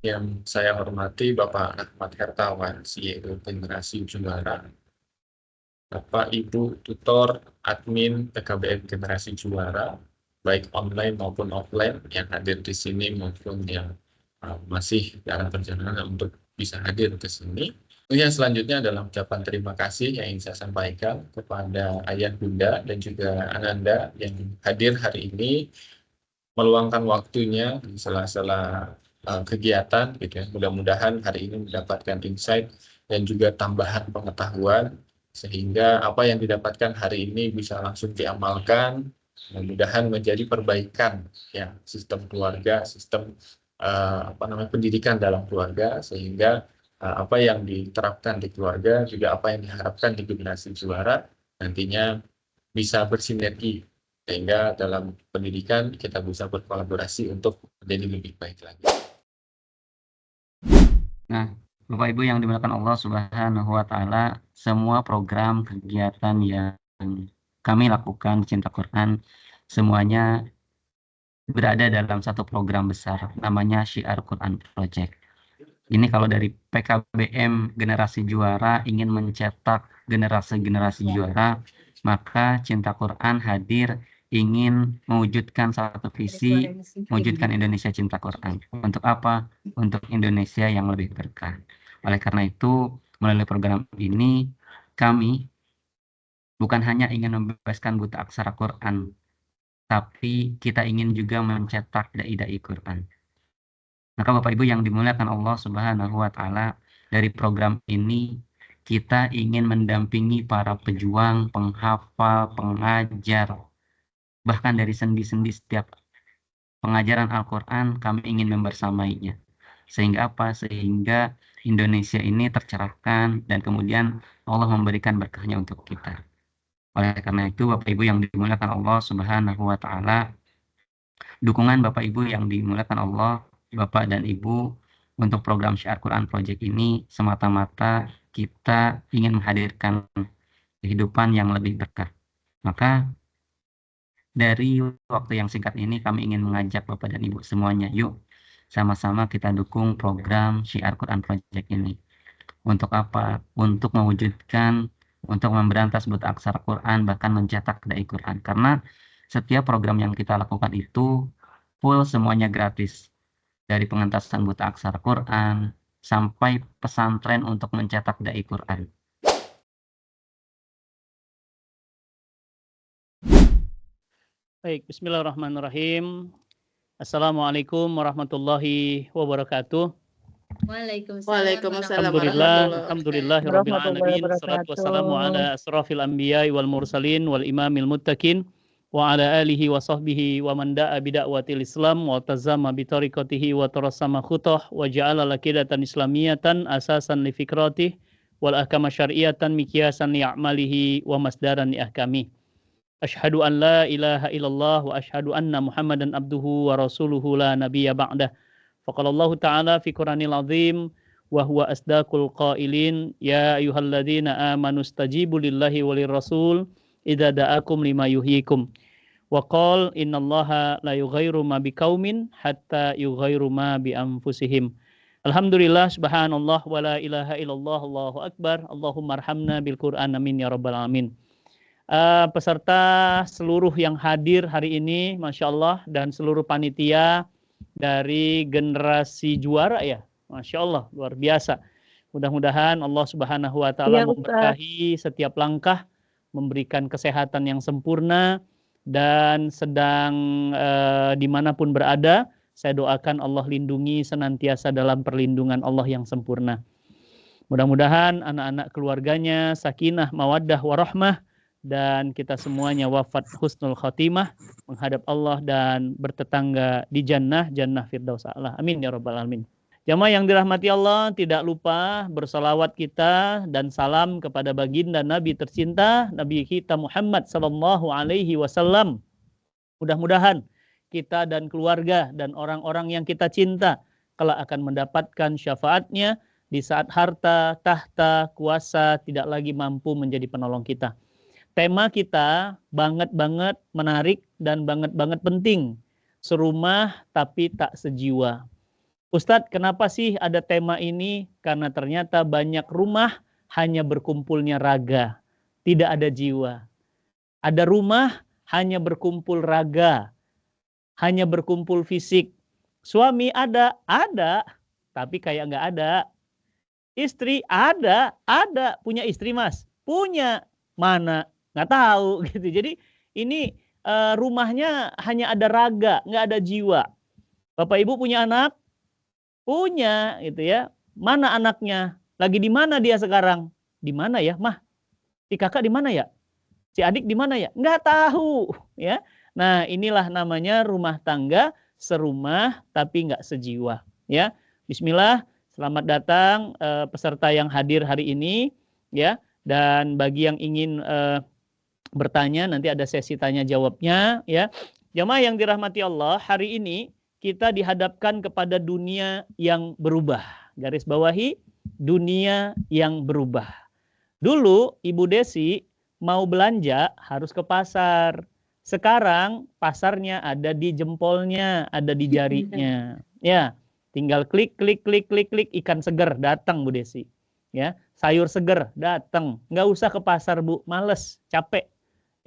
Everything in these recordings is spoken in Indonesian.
Yang saya hormati Bapak Rahmat Hertawan, CEO Generasi Juara, Bapak Ibu Tutor Admin PKBM Generasi Juara, baik online maupun offline yang hadir di sini maupun yang masih dalam perjalanan untuk bisa hadir ke sini. Yang selanjutnya adalah ucapan terima kasih yang ingin saya sampaikan kepada Ayah Bunda dan juga Ananda yang hadir hari ini, meluangkan waktunya di sela-sela kegiatan gitu ya. Mudah-mudahan hari ini mendapatkan insight dan juga tambahan pengetahuan sehingga apa yang didapatkan hari ini bisa langsung diamalkan, mudah-mudahan menjadi perbaikan ya sistem keluarga, sistem pendidikan dalam keluarga, sehingga apa yang diterapkan di keluarga juga apa yang diharapkan di generasi juara nantinya bisa bersinergi sehingga dalam pendidikan kita bisa berkolaborasi untuk menjadi lebih baik lagi. Nah, Bapak Ibu yang dimuliakan Allah Subhanahu wa Ta'ala, semua program kegiatan yang kami lakukan Cinta Quran semuanya berada dalam satu program besar namanya Syiar Quran Project. Ini kalau dari PKBM Generasi Juara ingin mencetak generasi-generasi juara, maka Cinta Quran hadir ingin mewujudkan satu visi, mewujudkan Indonesia Cinta Quran. Untuk apa? Untuk Indonesia yang lebih berkah. Oleh karena itu, melalui program ini, kami bukan hanya ingin membebaskan buta aksara Quran, tapi kita ingin juga mencetak dai-dai Quran. Maka Bapak Ibu yang dimuliakan Allah Subhanahu wa Ta'ala, dari program ini kita ingin mendampingi para pejuang, penghafal, pengajar, bahkan dari sendi-sendi setiap pengajaran Al-Quran kami ingin membersamainya. Sehingga apa? Sehingga Indonesia ini tercerahkan dan kemudian Allah memberikan berkahnya untuk kita. Oleh karena itu Bapak Ibu yang dimuliakan Allah Subhanahu wa Ta'ala, dukungan Bapak Ibu yang dimuliakan Allah, Bapak dan Ibu, untuk program Syiar Quran Project ini semata-mata kita ingin menghadirkan kehidupan yang lebih berkah. Maka dari waktu yang singkat ini kami ingin mengajak Bapak dan Ibu semuanya, yuk sama-sama kita dukung program Syiar Quran Project ini. Untuk apa? Untuk mewujudkan, untuk memberantas buta aksara Quran, bahkan mencetak dai Quran. Karena setiap program yang kita lakukan itu full semuanya gratis. Dari pengentasan buta aksara Quran sampai pesantren untuk mencetak dai Quran. Baik, bismillahirrahmanirrahim. Assalamualaikum warahmatullahi wabarakatuh. Waalaikumsalam Alhamdulillahirabbil alamin. Wassalatu wassalamu ala asrafil anbiya'i wal mursalin wal imamil muttaqin wa ala alihi wa sahbihi wa man da'a bida'watil Islam wa tazama bi tariqatihi wa tarassama khutah wa ja'ala lakidatan islamiyatan asasan li fikratih wal ahkama syar'iyatan miqyasan li a'malihi wa masdaran li ahkamih. Asyhadu an la ilaha illallah wa asyhadu anna Muhammadan abduhu wa rasuluhu la nabiyya ba'dah. Faqala Allah Ta'ala fi Qur'anil azim wa huwa asdaqul qailin ya ayyuhalladzina amanu stajibu lillahi walir rasul idza da'akum lima yuhyikum. Wa qala innallaha la yughayyiru ma biqaumin hatta yughayyiru ma bi anfusihim. Alhamdulillah, subhanallah, wa la ilaha illallah, Allahu akbar. Allahumma arhamna bil Qur'an, amin ya rabbal alamin. Peserta seluruh yang hadir hari ini, Masya Allah, dan seluruh panitia dari generasi juara ya, Masya Allah, luar biasa. Mudah-mudahan Allah Subhanahu wa Ta'ala memberkahi setiap langkah, memberikan kesehatan yang sempurna, dan sedang dimanapun berada, saya doakan Allah lindungi senantiasa dalam perlindungan Allah yang sempurna. Mudah-mudahan anak-anak keluarganya sakinah, mawaddah, warahmah, dan kita semuanya wafat husnul khatimah menghadap Allah dan bertetangga di jannah firdaus a'la. Amin ya rabbal alamin. Jamaah yang dirahmati Allah, tidak lupa bersalawat kita dan salam kepada baginda Nabi tercinta, Nabi kita Muhammad sallallahu alaihi wasallam. Mudah-mudahan kita dan keluarga dan orang-orang yang kita cinta kelak akan mendapatkan syafaatnya di saat harta, tahta, kuasa tidak lagi mampu menjadi penolong kita. Tema kita banget-banget menarik dan banget-banget penting. Serumah tapi tak sejiwa. Ustadz, kenapa sih ada tema ini? Karena ternyata banyak rumah hanya berkumpulnya raga, tidak ada jiwa. Ada rumah hanya berkumpul raga, hanya berkumpul fisik. Suami ada, tapi kayak nggak ada. Istri ada. Punya istri mas? Punya. Mana? Nggak tahu gitu. Jadi ini rumahnya hanya ada raga, nggak ada jiwa. Bapak Ibu punya anak? Punya gitu ya. Mana anaknya? Lagi di mana dia sekarang? Di mana ya, Mah? Si kakak di mana ya? Si adik di mana ya? Nggak tahu ya. Nah, inilah namanya rumah tangga serumah tapi nggak sejiwa ya. Bismillah, selamat datang peserta yang hadir hari ini ya. Dan bagi yang ingin bertanya nanti ada sesi tanya jawabnya ya. Jamaah yang dirahmati Allah, hari ini kita dihadapkan kepada dunia yang berubah. Garis bawahi, dunia yang berubah. Dulu Ibu Desi mau belanja harus ke pasar. Sekarang pasarnya ada di jempolnya, ada di jarinya. Ya, tinggal klik ikan seger datang Bu Desi. Ya, sayur seger datang. Nggak usah ke pasar Bu, males, capek.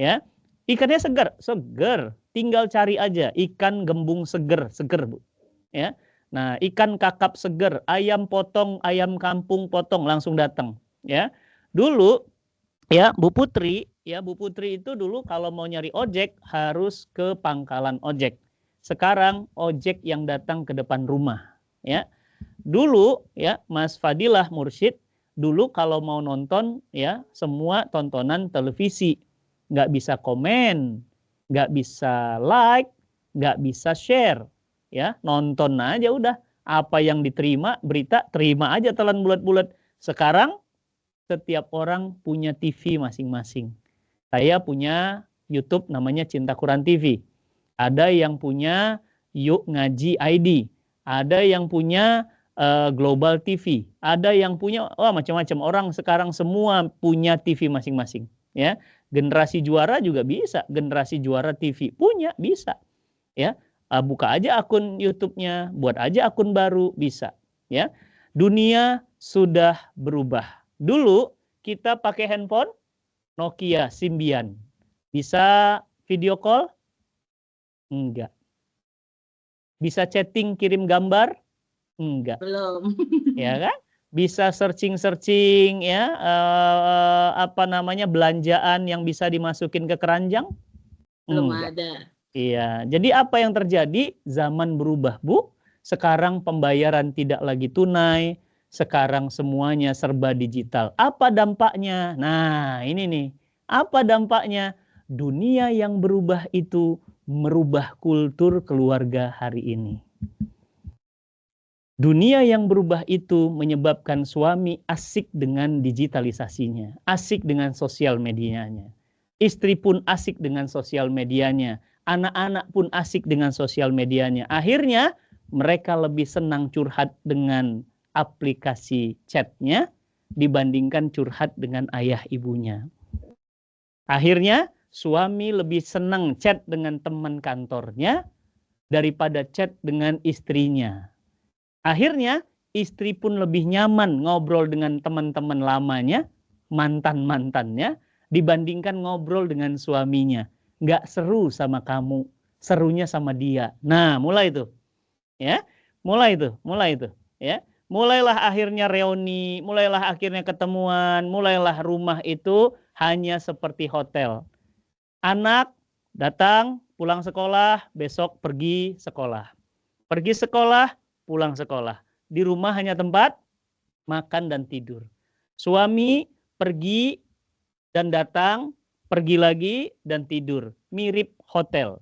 Ya, ikannya seger. Tinggal cari aja ikan gembung seger Bu. Ya. Nah, ikan kakap seger, ayam potong, ayam kampung potong langsung datang, ya. Dulu ya, Bu Putri itu dulu kalau mau nyari ojek harus ke pangkalan ojek. Sekarang ojek yang datang ke depan rumah, ya. Dulu ya, Mas Fadilah Mursyid, dulu kalau mau nonton ya, semua tontonan televisi. Nggak bisa komen, nggak bisa like, nggak bisa share, ya nonton aja udah. Apa yang diterima berita terima aja telan bulat-bulat. Sekarang setiap orang punya TV masing-masing. Saya punya YouTube namanya Cinta Quran TV. Ada yang punya Yuk Ngaji ID. Ada yang punya Global TV. Ada yang punya macam-macam. Orang sekarang semua punya TV masing-masing. Ya. Generasi juara juga bisa, generasi juara TV punya bisa, ya buka aja akun YouTube-nya, buat aja akun baru bisa, ya. Dunia sudah berubah. Dulu kita pakai handphone Nokia Symbian, bisa video call? Enggak. Bisa chatting kirim gambar? Enggak. Belum. Ya kan? Bisa searching ya belanjaan yang bisa dimasukin ke keranjang? Belum ada. Iya, jadi apa yang terjadi? Zaman berubah, Bu. Sekarang pembayaran tidak lagi tunai, sekarang semuanya serba digital. Apa dampaknya? Nah, ini nih. Apa dampaknya? Dunia yang berubah itu merubah kultur keluarga hari ini. Dunia yang berubah itu menyebabkan suami asik dengan digitalisasinya, asik dengan sosial medianya. Istri pun asik dengan sosial medianya, anak-anak pun asik dengan sosial medianya. Akhirnya mereka lebih senang curhat dengan aplikasi chatnya dibandingkan curhat dengan ayah ibunya. Akhirnya suami lebih senang chat dengan teman kantornya daripada chat dengan istrinya. Akhirnya istri pun lebih nyaman ngobrol dengan teman-teman lamanya, mantan-mantannya, dibandingkan ngobrol dengan suaminya. Nggak seru sama kamu, serunya sama dia. Nah, mulai itu. Ya, mulai itu. Ya, mulailah akhirnya reuni, mulailah akhirnya ketemuan, mulailah rumah itu hanya seperti hotel. Anak datang, pulang sekolah, besok pergi sekolah. Pergi sekolah, pulang sekolah. Di rumah hanya tempat makan dan tidur. Suami pergi dan datang, pergi lagi dan tidur. Mirip hotel.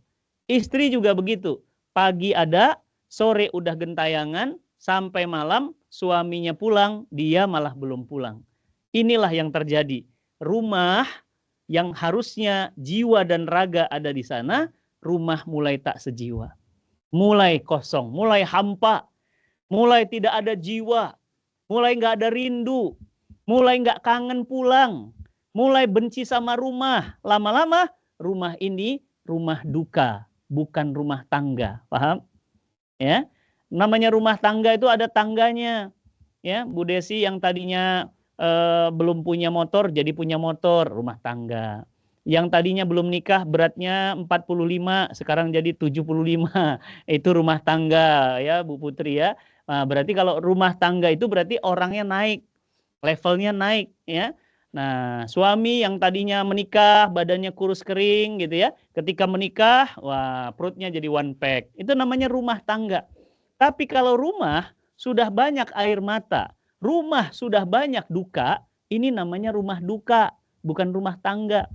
Istri juga begitu. Pagi ada, sore udah gentayangan, sampai malam suaminya pulang, dia malah belum pulang. Inilah yang terjadi. Rumah yang harusnya jiwa dan raga ada di sana, rumah mulai tak sejiwa. Mulai kosong, mulai hampa. Mulai tidak ada jiwa, mulai nggak ada rindu, mulai nggak kangen pulang, mulai benci sama rumah. Lama-lama rumah ini rumah duka, bukan rumah tangga. Paham? Ya. Namanya rumah tangga itu ada tangganya. Ya, Bu Desi yang tadinya belum punya motor jadi punya motor, rumah tangga. Yang tadinya belum nikah beratnya 45 sekarang jadi 75. Itu rumah tangga ya Bu Putri ya. Nah, berarti kalau rumah tangga itu berarti orangnya naik, levelnya naik ya. Nah, suami yang tadinya menikah badannya kurus kering gitu ya. Ketika menikah, wah perutnya jadi one pack. Itu namanya rumah tangga. Tapi kalau rumah sudah banyak air mata, rumah sudah banyak duka, ini namanya rumah duka, bukan rumah tangga.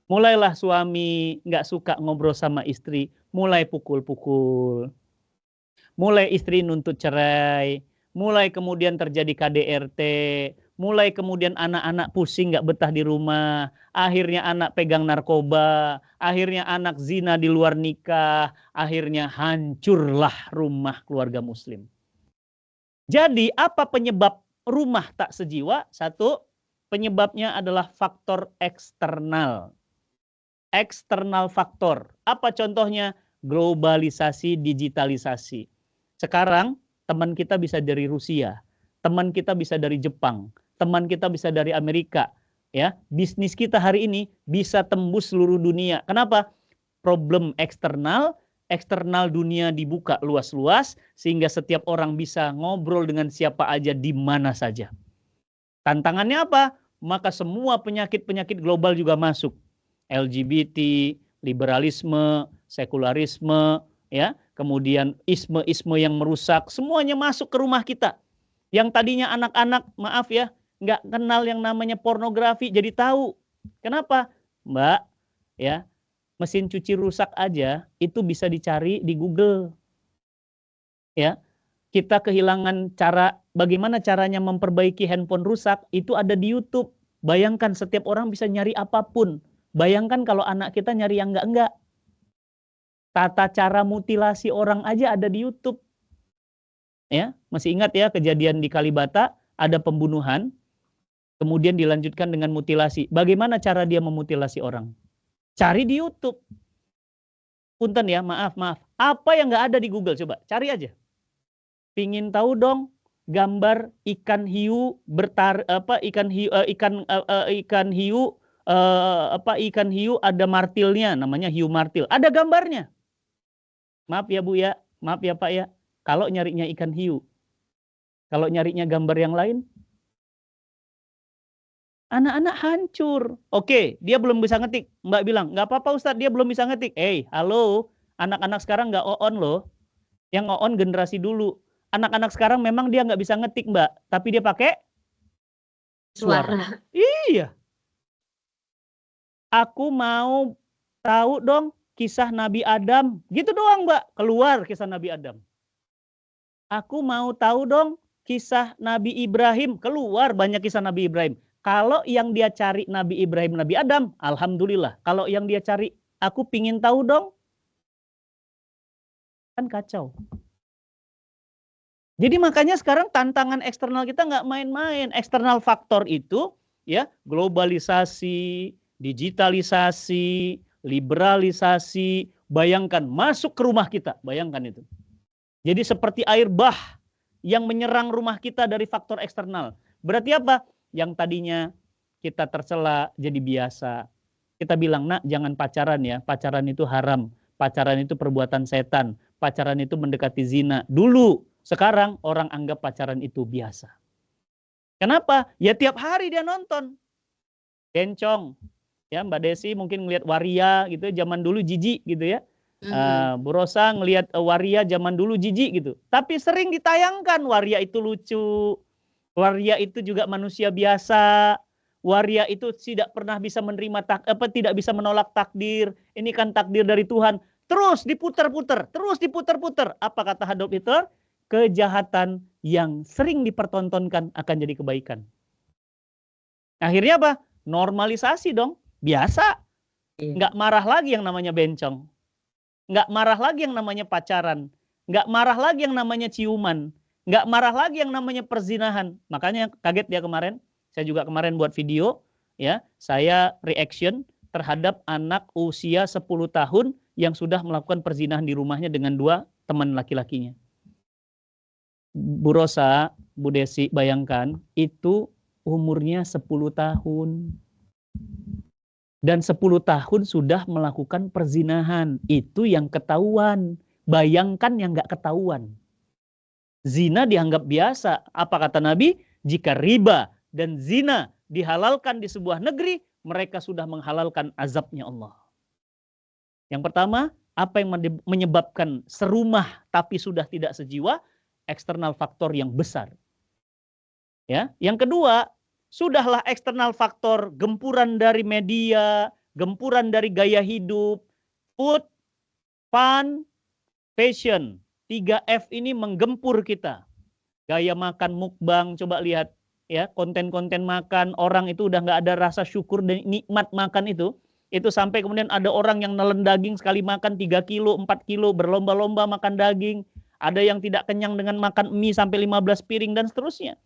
Mulailah suami nggak suka ngobrol sama istri, mulai pukul-pukul. Mulai istri nuntut cerai, mulai kemudian terjadi KDRT, mulai kemudian anak-anak pusing nggak betah di rumah, akhirnya anak pegang narkoba, akhirnya anak zina di luar nikah, akhirnya hancurlah rumah keluarga muslim. Jadi apa penyebab rumah tak sejiwa? Satu, penyebabnya adalah faktor eksternal. Eksternal faktor. Apa contohnya? Globalisasi, digitalisasi. Sekarang teman kita bisa dari Rusia, teman kita bisa dari Jepang, teman kita bisa dari Amerika. Ya, bisnis kita hari ini bisa tembus seluruh dunia. Kenapa? Problem eksternal, eksternal dunia dibuka luas-luas sehingga setiap orang bisa ngobrol dengan siapa aja di mana saja. Tantangannya apa? Maka semua penyakit-penyakit global juga masuk. LGBT, liberalisme, sekularisme, ya, kemudian isme-isme yang merusak, semuanya masuk ke rumah kita. Yang tadinya anak-anak, maaf ya, nggak kenal yang namanya pornografi, jadi tahu. Kenapa? Mbak, ya, mesin cuci rusak aja itu bisa dicari di Google. Ya, kita kehilangan cara bagaimana caranya memperbaiki handphone rusak itu ada di YouTube. Bayangkan setiap orang bisa nyari apapun. Bayangkan kalau anak kita nyari yang enggak. Tata cara mutilasi orang aja ada di YouTube. Ya, masih ingat ya kejadian di Kalibata ada pembunuhan, kemudian dilanjutkan dengan mutilasi. Bagaimana cara dia memutilasi orang? Cari di YouTube. Punten ya, maaf. Apa yang nggak ada di Google? Coba cari aja. Pingin tahu dong gambar ikan hiu ikan hiu ada martilnya, namanya hiu martil. Ada gambarnya. Maaf ya Bu ya, maaf ya Pak ya. Kalau nyarinya ikan hiu, kalau nyarinya gambar yang lain, anak-anak hancur. Oke, dia belum bisa ngetik. Mbak bilang, nggak apa-apa Ustadz, dia belum bisa ngetik. Halo, anak-anak sekarang nggak on loh. Yang on generasi dulu. Anak-anak sekarang memang dia nggak bisa ngetik Mbak, tapi dia pakai suara. Iya. Aku mau tahu dong kisah Nabi Adam. Gitu doang Mbak, keluar kisah Nabi Adam. Aku mau tahu dong kisah Nabi Ibrahim. Keluar banyak kisah Nabi Ibrahim. Kalau yang dia cari Nabi Ibrahim, Nabi Adam, alhamdulillah. Kalau yang dia cari, aku pingin tahu dong. Kan kacau. Jadi makanya sekarang tantangan eksternal kita nggak main-main. Eksternal faktor itu ya globalisasi, digitalisasi, liberalisasi. Bayangkan masuk ke rumah kita. Bayangkan itu. Jadi seperti air bah yang menyerang rumah kita dari faktor eksternal. Berarti apa? Yang tadinya kita tercela jadi biasa. Kita bilang, nak jangan pacaran ya. Pacaran itu haram. Pacaran itu perbuatan setan. Pacaran itu mendekati zina. Dulu. Sekarang orang anggap pacaran itu biasa. Kenapa? Ya tiap hari dia nonton. Bencong. Ya Mbak Desi mungkin ngelihat waria gitu. Zaman dulu jijik gitu ya. Bu Rosa ngelihat waria zaman dulu jijik gitu. Tapi sering ditayangkan waria itu lucu. Waria itu juga manusia biasa. Waria itu tidak pernah bisa menerima tidak bisa menolak takdir. Ini kan takdir dari Tuhan. Terus diputar-putar, terus diputar-putar. Apa kata Adolf Hitler? Kejahatan yang sering dipertontonkan akan jadi kebaikan. Akhirnya apa? Normalisasi dong. Biasa. Nggak marah lagi yang namanya bencong. Nggak marah lagi yang namanya pacaran. Nggak marah lagi yang namanya ciuman. Nggak marah lagi yang namanya perzinahan. Makanya kaget dia kemarin. Saya juga kemarin buat video. Ya, saya reaction terhadap anak usia 10 tahun yang sudah melakukan perzinahan di rumahnya dengan 2 teman laki-lakinya. Bu Rosa, Bu Desi, bayangkan itu umurnya 10 tahun. Dan 10 tahun sudah melakukan perzinahan. Itu yang ketahuan. Bayangkan yang nggak ketahuan. Zina dianggap biasa. Apa kata Nabi? Jika riba dan zina dihalalkan di sebuah negeri, mereka sudah menghalalkan azabnya Allah. Yang pertama, apa yang menyebabkan serumah tapi sudah tidak sejiwa? Eksternal faktor yang besar. Ya, yang kedua, sudahlah eksternal faktor, gempuran dari media, gempuran dari gaya hidup, food, fun, fashion. 3F ini menggempur kita. Gaya makan mukbang, coba lihat ya, konten-konten makan, orang itu udah nggak ada rasa syukur dan nikmat makan itu sampai kemudian ada orang yang nelen daging sekali makan 3 kilo, 4 kilo, berlomba-lomba makan daging. Ada yang tidak kenyang dengan makan mie sampai 15 piring dan seterusnya.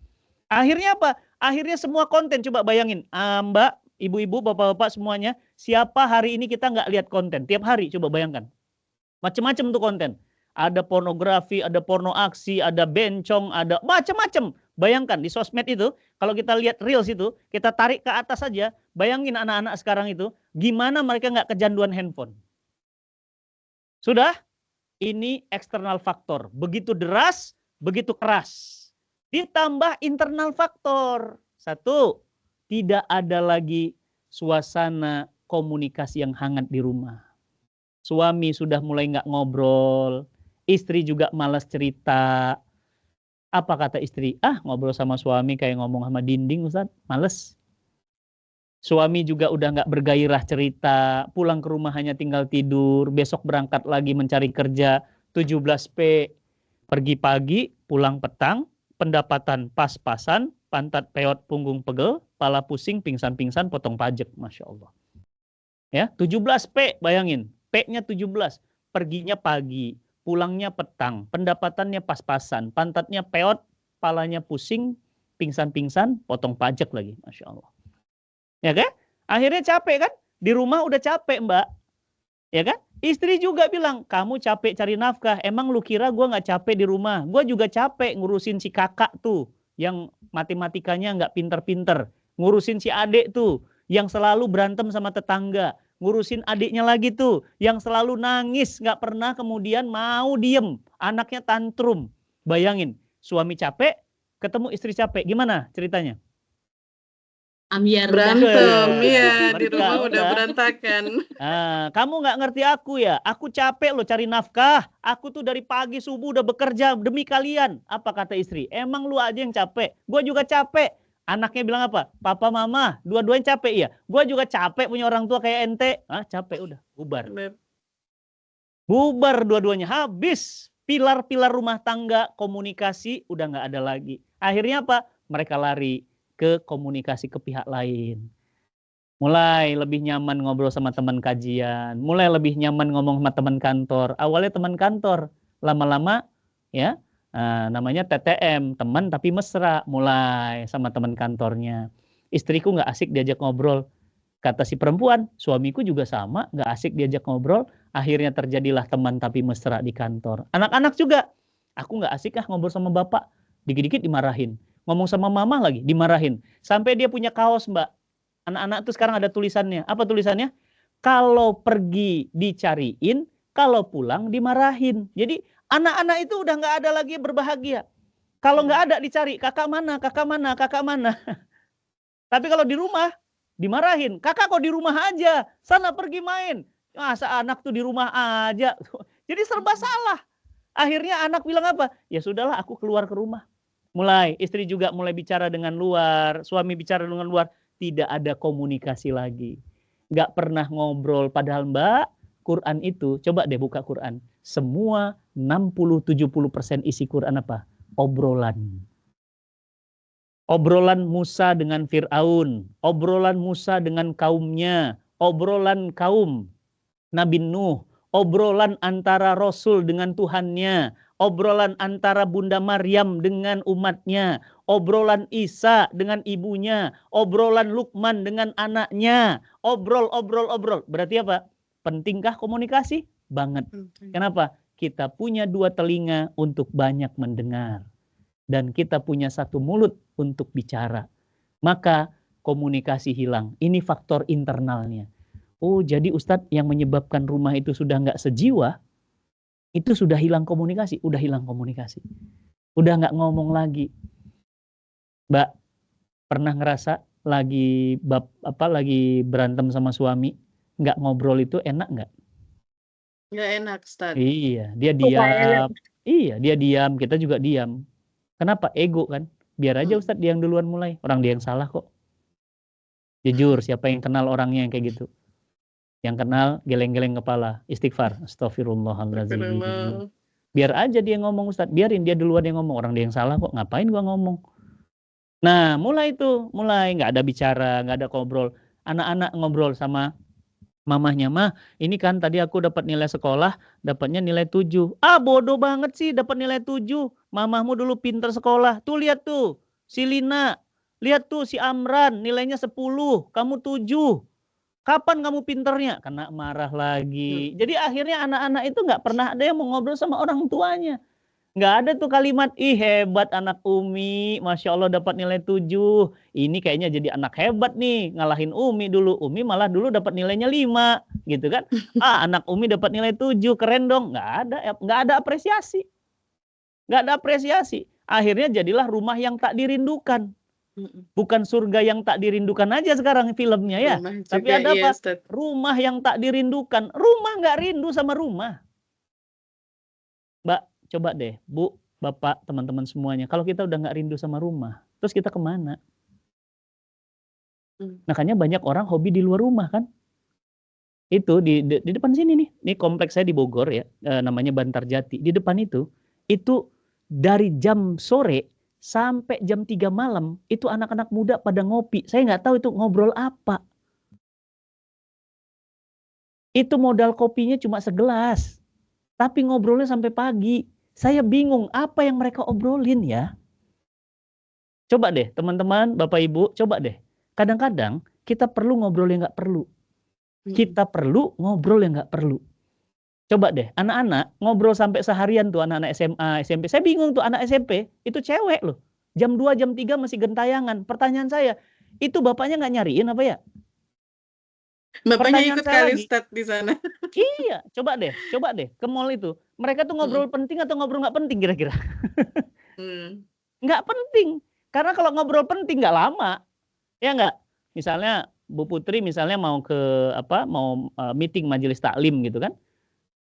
Akhirnya apa? Akhirnya semua konten, coba bayangin, Mbak, ibu-ibu, bapak-bapak semuanya, siapa hari ini kita nggak lihat konten? Tiap hari, coba bayangkan. Macam-macam tuh konten. Ada pornografi, ada porno aksi, ada bencong, ada macam-macam. Bayangkan di sosmed itu, kalau kita lihat reels itu, kita tarik ke atas saja, bayangin anak-anak sekarang itu, gimana mereka nggak kecanduan handphone. Sudah? Ini eksternal faktor. Begitu deras, begitu keras. Ditambah internal faktor. Satu, tidak ada lagi suasana komunikasi yang hangat di rumah. Suami sudah mulai nggak ngobrol, istri juga malas cerita. Apa kata istri? Ngobrol sama suami kayak ngomong sama dinding, Ustaz, males. Suami juga udah nggak bergairah cerita, pulang ke rumah hanya tinggal tidur, besok berangkat lagi mencari kerja, 17P, pergi pagi, pulang petang, pendapatan pas-pasan, pantat peot, punggung pegel, pala pusing, pingsan-pingsan, potong pajak, Masya Allah. Ya, 17P, bayangin, P-nya 17, perginya pagi, pulangnya petang, pendapatannya pas-pasan, pantatnya peot, palanya pusing, pingsan-pingsan, potong pajak lagi, Masya Allah. Ya kan? Akhirnya capek kan? Di rumah udah capek, Mbak. Ya kan? Istri juga bilang, kamu capek cari nafkah. Emang lu kira gue gak capek di rumah? Gue juga capek ngurusin si kakak tuh, yang matematikanya gak pinter-pinter. Ngurusin si adik tuh, yang selalu berantem sama tetangga. Ngurusin adiknya lagi tuh, yang selalu nangis, gak pernah kemudian mau diem. Anaknya tantrum. Bayangin, suami capek, ketemu istri capek. Gimana ceritanya? Ambiar Berantem, iya, Mereka di rumah udah udah. berantakan. Kamu nggak ngerti aku ya? Aku capek loh cari nafkah. Aku tuh dari pagi subuh udah bekerja demi kalian. Apa kata istri? Emang lu aja yang capek. Gue juga capek. Anaknya bilang apa? Papa, mama, dua-duanya capek ya? Gue juga capek punya orang tua kayak ente. Capek udah, bubar. Bener. Bubar dua-duanya, habis. Pilar-pilar rumah tangga, komunikasi udah nggak ada lagi. Akhirnya apa? Mereka lari ke komunikasi ke pihak lain. Mulai lebih nyaman ngobrol sama teman kajian, mulai lebih nyaman ngomong sama teman kantor. Awalnya teman kantor, lama-lama ya namanya TTM, teman tapi mesra, mulai sama teman kantornya. Istriku nggak asik diajak ngobrol. Kata si perempuan, suamiku juga sama, nggak asik diajak ngobrol. Akhirnya terjadilah teman tapi mesra di kantor. Anak-anak juga, aku nggak asik ngobrol sama bapak, dikit-dikit dimarahin. Ngomong sama mama lagi, dimarahin. Sampai dia punya kaos, Mbak. Anak-anak tuh sekarang ada tulisannya. Apa tulisannya? Kalau pergi dicariin, kalau pulang dimarahin. Jadi anak-anak itu udah nggak ada lagi berbahagia. Kalau nggak ada dicari, kakak mana, kakak mana, kakak mana. Tapi kalau di rumah, dimarahin. Kakak kok di rumah aja, sana pergi main. Masa anak tuh di rumah aja. Jadi serba salah. Akhirnya anak bilang apa? Ya sudahlah, aku keluar ke rumah. Mulai, istri juga mulai bicara dengan luar, suami bicara dengan luar, tidak ada komunikasi lagi. Nggak pernah ngobrol, padahal Mbak, Quran itu, coba deh buka Quran, semua 60-70% isi Quran apa? Obrolan. Obrolan Musa dengan Fir'aun, obrolan Musa dengan kaumnya, obrolan kaum Nabi Nuh, obrolan antara Rasul dengan Tuhannya, obrolan antara Bunda Maryam dengan umatnya, obrolan Isa dengan ibunya, obrolan Lukman dengan anaknya, obrol. Berarti apa? Pentingkah komunikasi? Banget. Kenapa? Kita punya 2 telinga untuk banyak mendengar. dan kita punya satu mulut untuk bicara, maka komunikasi hilang. Ini faktor internalnya. Oh, jadi Ustadz yang menyebabkan rumah itu sudah nggak sejiwa, itu sudah hilang komunikasi, udah hilang komunikasi. Udah nggak ngomong lagi. Mbak, pernah ngerasa lagi lagi berantem sama suami, nggak ngobrol itu enak nggak? Nggak enak, Ustadz. Iya, dia Kok nggak enak? diam. Iya, dia diam, kita juga diam. Kenapa? Ego kan. Biar aja Ustadz dia yang duluan mulai. Orang dia yang salah kok. Jujur, siapa yang kenal orangnya yang kayak gitu? Yang kenal geleng-geleng kepala, istighfar, astagfirullahaladzim. Astagfirullah. Biar aja dia ngomong Ustadz, biarin dia duluan yang ngomong. Orang dia yang salah kok, ngapain gua ngomong? Nah, mulai nggak ada bicara, nggak ada ngobrol. Anak-anak ngobrol sama mamahnya, mah ini kan tadi aku dapat nilai sekolah, dapatnya nilai 7. Ah, bodoh banget sih dapat nilai 7. Mamahmu dulu pinter sekolah. Tuh lihat tuh, si Lina. Lihat tuh si Amran, nilainya 10, kamu 7. Kapan kamu pinternya? Kena marah lagi. Jadi akhirnya anak-anak itu nggak pernah ada yang mau ngobrol sama orang tuanya. Nggak ada tuh kalimat, ih hebat anak Umi, Masya Allah dapat nilai 7. Ini kayaknya jadi anak hebat nih, ngalahin Umi dulu. Umi malah dulu dapat nilainya 5, gitu kan. Ah, anak Umi dapat nilai 7, keren dong. Nggak ada apresiasi. Nggak ada apresiasi. Akhirnya jadilah rumah yang tak dirindukan. Bukan surga yang tak dirindukan aja sekarang filmnya ya. Rumah Tapi juga, ada iya, apa? Ustadz. Rumah yang tak dirindukan. Rumah nggak rindu sama rumah. Mbak, coba deh, Bu, Bapak, teman-teman semuanya. Kalau kita udah nggak rindu sama rumah, terus kita kemana? Makanya banyak orang hobi di luar rumah kan? Itu di depan sini nih. Ini kompleks saya di Bogor ya, namanya Bantarjati. Di depan itu dari jam sore sampai jam 3 malam, itu anak-anak muda pada ngopi. Saya nggak tahu itu ngobrol apa. Itu modal kopinya cuma segelas. Tapi ngobrolnya sampai pagi. Saya bingung apa yang mereka obrolin ya. Coba deh teman-teman, Bapak Ibu, coba deh. Kadang-kadang kita perlu ngobrol yang nggak perlu. Kita perlu ngobrol yang nggak perlu. Coba deh, anak-anak ngobrol sampai seharian tuh, anak-anak SMA, SMP. Saya bingung tuh anak SMP, itu cewek loh. Jam 2, jam 3 masih gentayangan. Pertanyaan saya, itu bapaknya nggak nyariin apa ya? Bapaknya Pertanyaan ikut saya kali lagi. Ustadz di sana. Iya, coba deh ke mall itu. Mereka tuh ngobrol penting atau ngobrol nggak penting kira-kira? Nggak penting. Karena kalau ngobrol penting nggak lama. Ya nggak? Misalnya Bu Putri misalnya mau ke meeting majelis taklim gitu kan.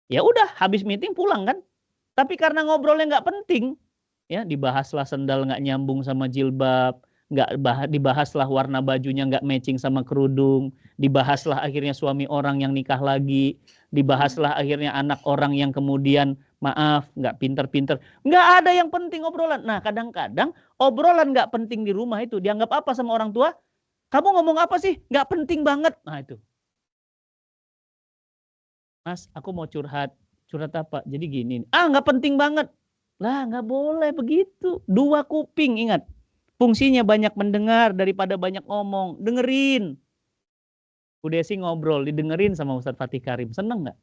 Ya udah habis meeting pulang kan. Tapi karena ngobrolnya nggak penting, ya dibahaslah sendal nggak nyambung sama jilbab, dibahaslah warna bajunya nggak matching sama kerudung, dibahaslah akhirnya suami orang yang nikah lagi, dibahaslah akhirnya anak orang yang kemudian maaf nggak pinter-pinter, nggak ada yang penting obrolan. Nah kadang-kadang obrolan nggak penting di rumah itu dianggap apa sama orang tua? Kamu ngomong apa sih? Nggak penting banget. Nah itu. Mas, aku mau curhat. Curhat apa? Jadi gini. Ah, nggak penting banget. Lah, nggak boleh begitu. 2 kuping, ingat. Fungsinya banyak mendengar daripada banyak ngomong. Dengerin. Bu Desi ngobrol, didengerin sama Ustadz Fatih Karim. Seneng nggak?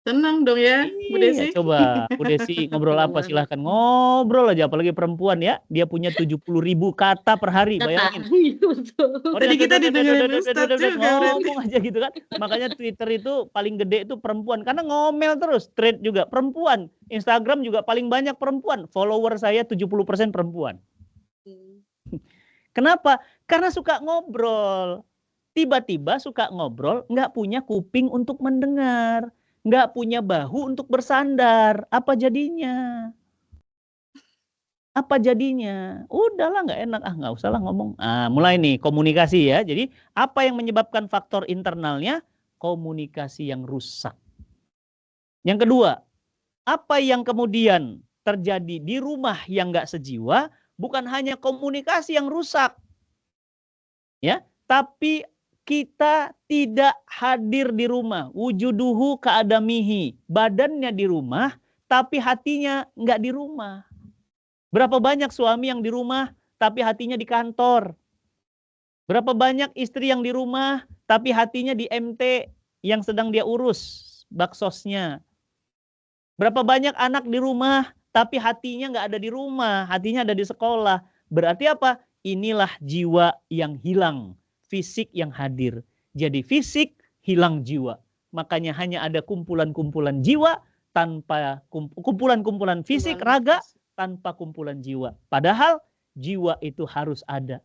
Senang dong ya, Bu Desi. Coba Bu Desi ngobrol apa silahkan. Ngobrol aja, apalagi perempuan ya. Dia punya 70.000 kata per hari, bayangin. Tadi kita didengerin Ustadz juga. Ngomong aja gitu kan. Makanya Twitter itu paling gede itu perempuan. Karena ngomel terus. Thread juga perempuan. Instagram juga paling banyak perempuan. Follower saya 70% perempuan. Kenapa? Karena suka ngobrol. Tiba-tiba suka ngobrol, nggak punya kuping untuk mendengar. Nggak punya bahu untuk bersandar. Apa jadinya? Apa jadinya? Udahlah nggak enak. Ah nggak usah lah ngomong. Ah, mulai nih komunikasi ya. Jadi apa yang menyebabkan faktor internalnya? Komunikasi yang rusak. Yang kedua, apa yang kemudian terjadi di rumah yang nggak sejiwa? Bukan hanya komunikasi yang rusak. Ya, tapi kita tidak hadir di rumah. Wujuduhu ka'adamihi. Badannya di rumah, tapi hatinya nggak di rumah. Berapa banyak suami yang di rumah, tapi hatinya di kantor. Berapa banyak istri yang di rumah, tapi hatinya di MT yang sedang dia urus, baksosnya. Berapa banyak anak di rumah, tapi hatinya nggak ada di rumah, hatinya ada di sekolah. Berarti apa? Inilah jiwa yang hilang, fisik yang hadir. Jadi fisik hilang jiwa. Makanya hanya ada kumpulan-kumpulan jiwa tanpa kumpulan-kumpulan fisik, raga tanpa kumpulan jiwa. Padahal jiwa itu harus ada.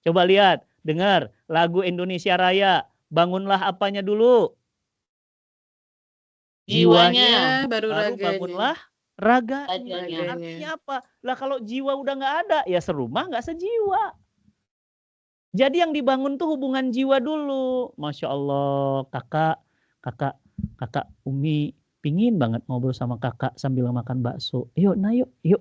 Coba lihat, dengar lagu Indonesia Raya. Bangunlah apanya dulu? Jiwanya, baru Baru raganya. bangunlah raganya. Raganya. Artinya apa? Lah kalau jiwa udah nggak ada, ya serumah nggak sejiwa. Jadi yang dibangun tuh hubungan jiwa dulu. Masya Allah, kakak Umi pingin banget ngobrol sama kakak sambil makan bakso. Yuk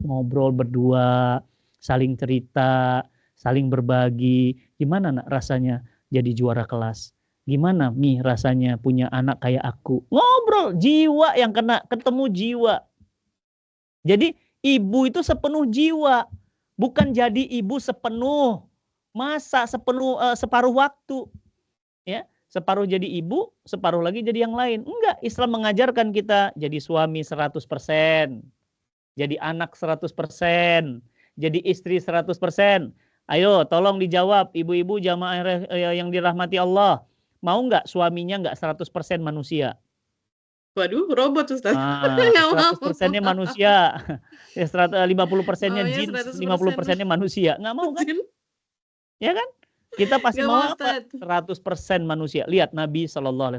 ngobrol berdua, saling cerita, saling berbagi. Gimana nak rasanya jadi juara kelas? Gimana Mi rasanya punya anak kayak aku? Ngobrol, jiwa yang kena, ketemu jiwa. Jadi ibu itu sepenuh jiwa. Bukan jadi ibu sepenuh. Masa separuh waktu. Ya, separuh jadi ibu, separuh lagi jadi yang lain. Enggak, Islam mengajarkan kita jadi suami 100%. Jadi anak 100%. Jadi istri 100%. Ayo tolong dijawab ibu-ibu jamaah yang dirahmati Allah. Mau nggak suaminya nggak 100% manusia? Waduh, robot Ustaz. 100%-nya manusia. Ya 50%-nya jin, 100%. 50%-nya manusia. Nggak mau kan? Ya kan? Kita pasti Nggak mau mau, apa? Ustaz. 100% manusia. Lihat Nabi SAW.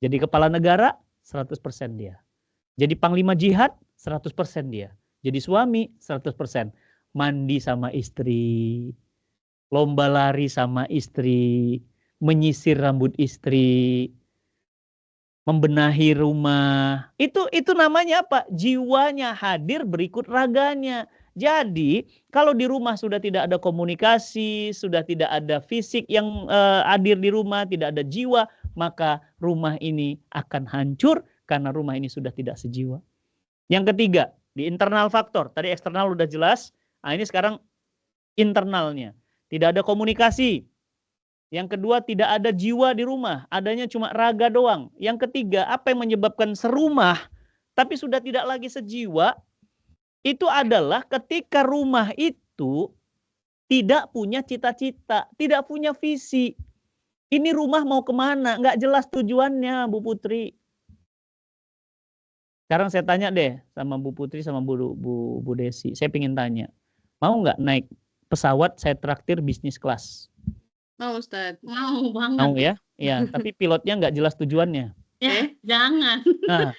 Jadi kepala negara 100% dia. Jadi panglima jihad 100% dia. Jadi suami 100%. Mandi sama istri. Lomba lari sama istri. Menyisir rambut istri. Membenahi rumah. Itu namanya apa? Jiwanya hadir berikut raganya. Jadi kalau di rumah sudah tidak ada komunikasi, sudah tidak ada fisik yang hadir di rumah, tidak ada jiwa, maka rumah ini akan hancur karena rumah ini sudah tidak sejiwa. Yang ketiga, di internal faktor. Tadi eksternal udah jelas. Nah, ini sekarang internalnya. Tidak ada komunikasi. Yang kedua, tidak ada jiwa di rumah, adanya cuma raga doang. Yang ketiga, apa yang menyebabkan serumah tapi sudah tidak lagi sejiwa, itu adalah ketika rumah itu tidak punya cita-cita, tidak punya visi. Ini rumah mau kemana? Nggak jelas tujuannya, Bu Putri. Sekarang saya tanya deh sama Bu Putri sama Bu Desi. Saya pengen tanya, mau nggak naik pesawat saya traktir bisnis kelas? Mau Ustaz. Mau banget. Mau ya? Iya, tapi pilotnya nggak jelas tujuannya. Ya, jangan. Nah,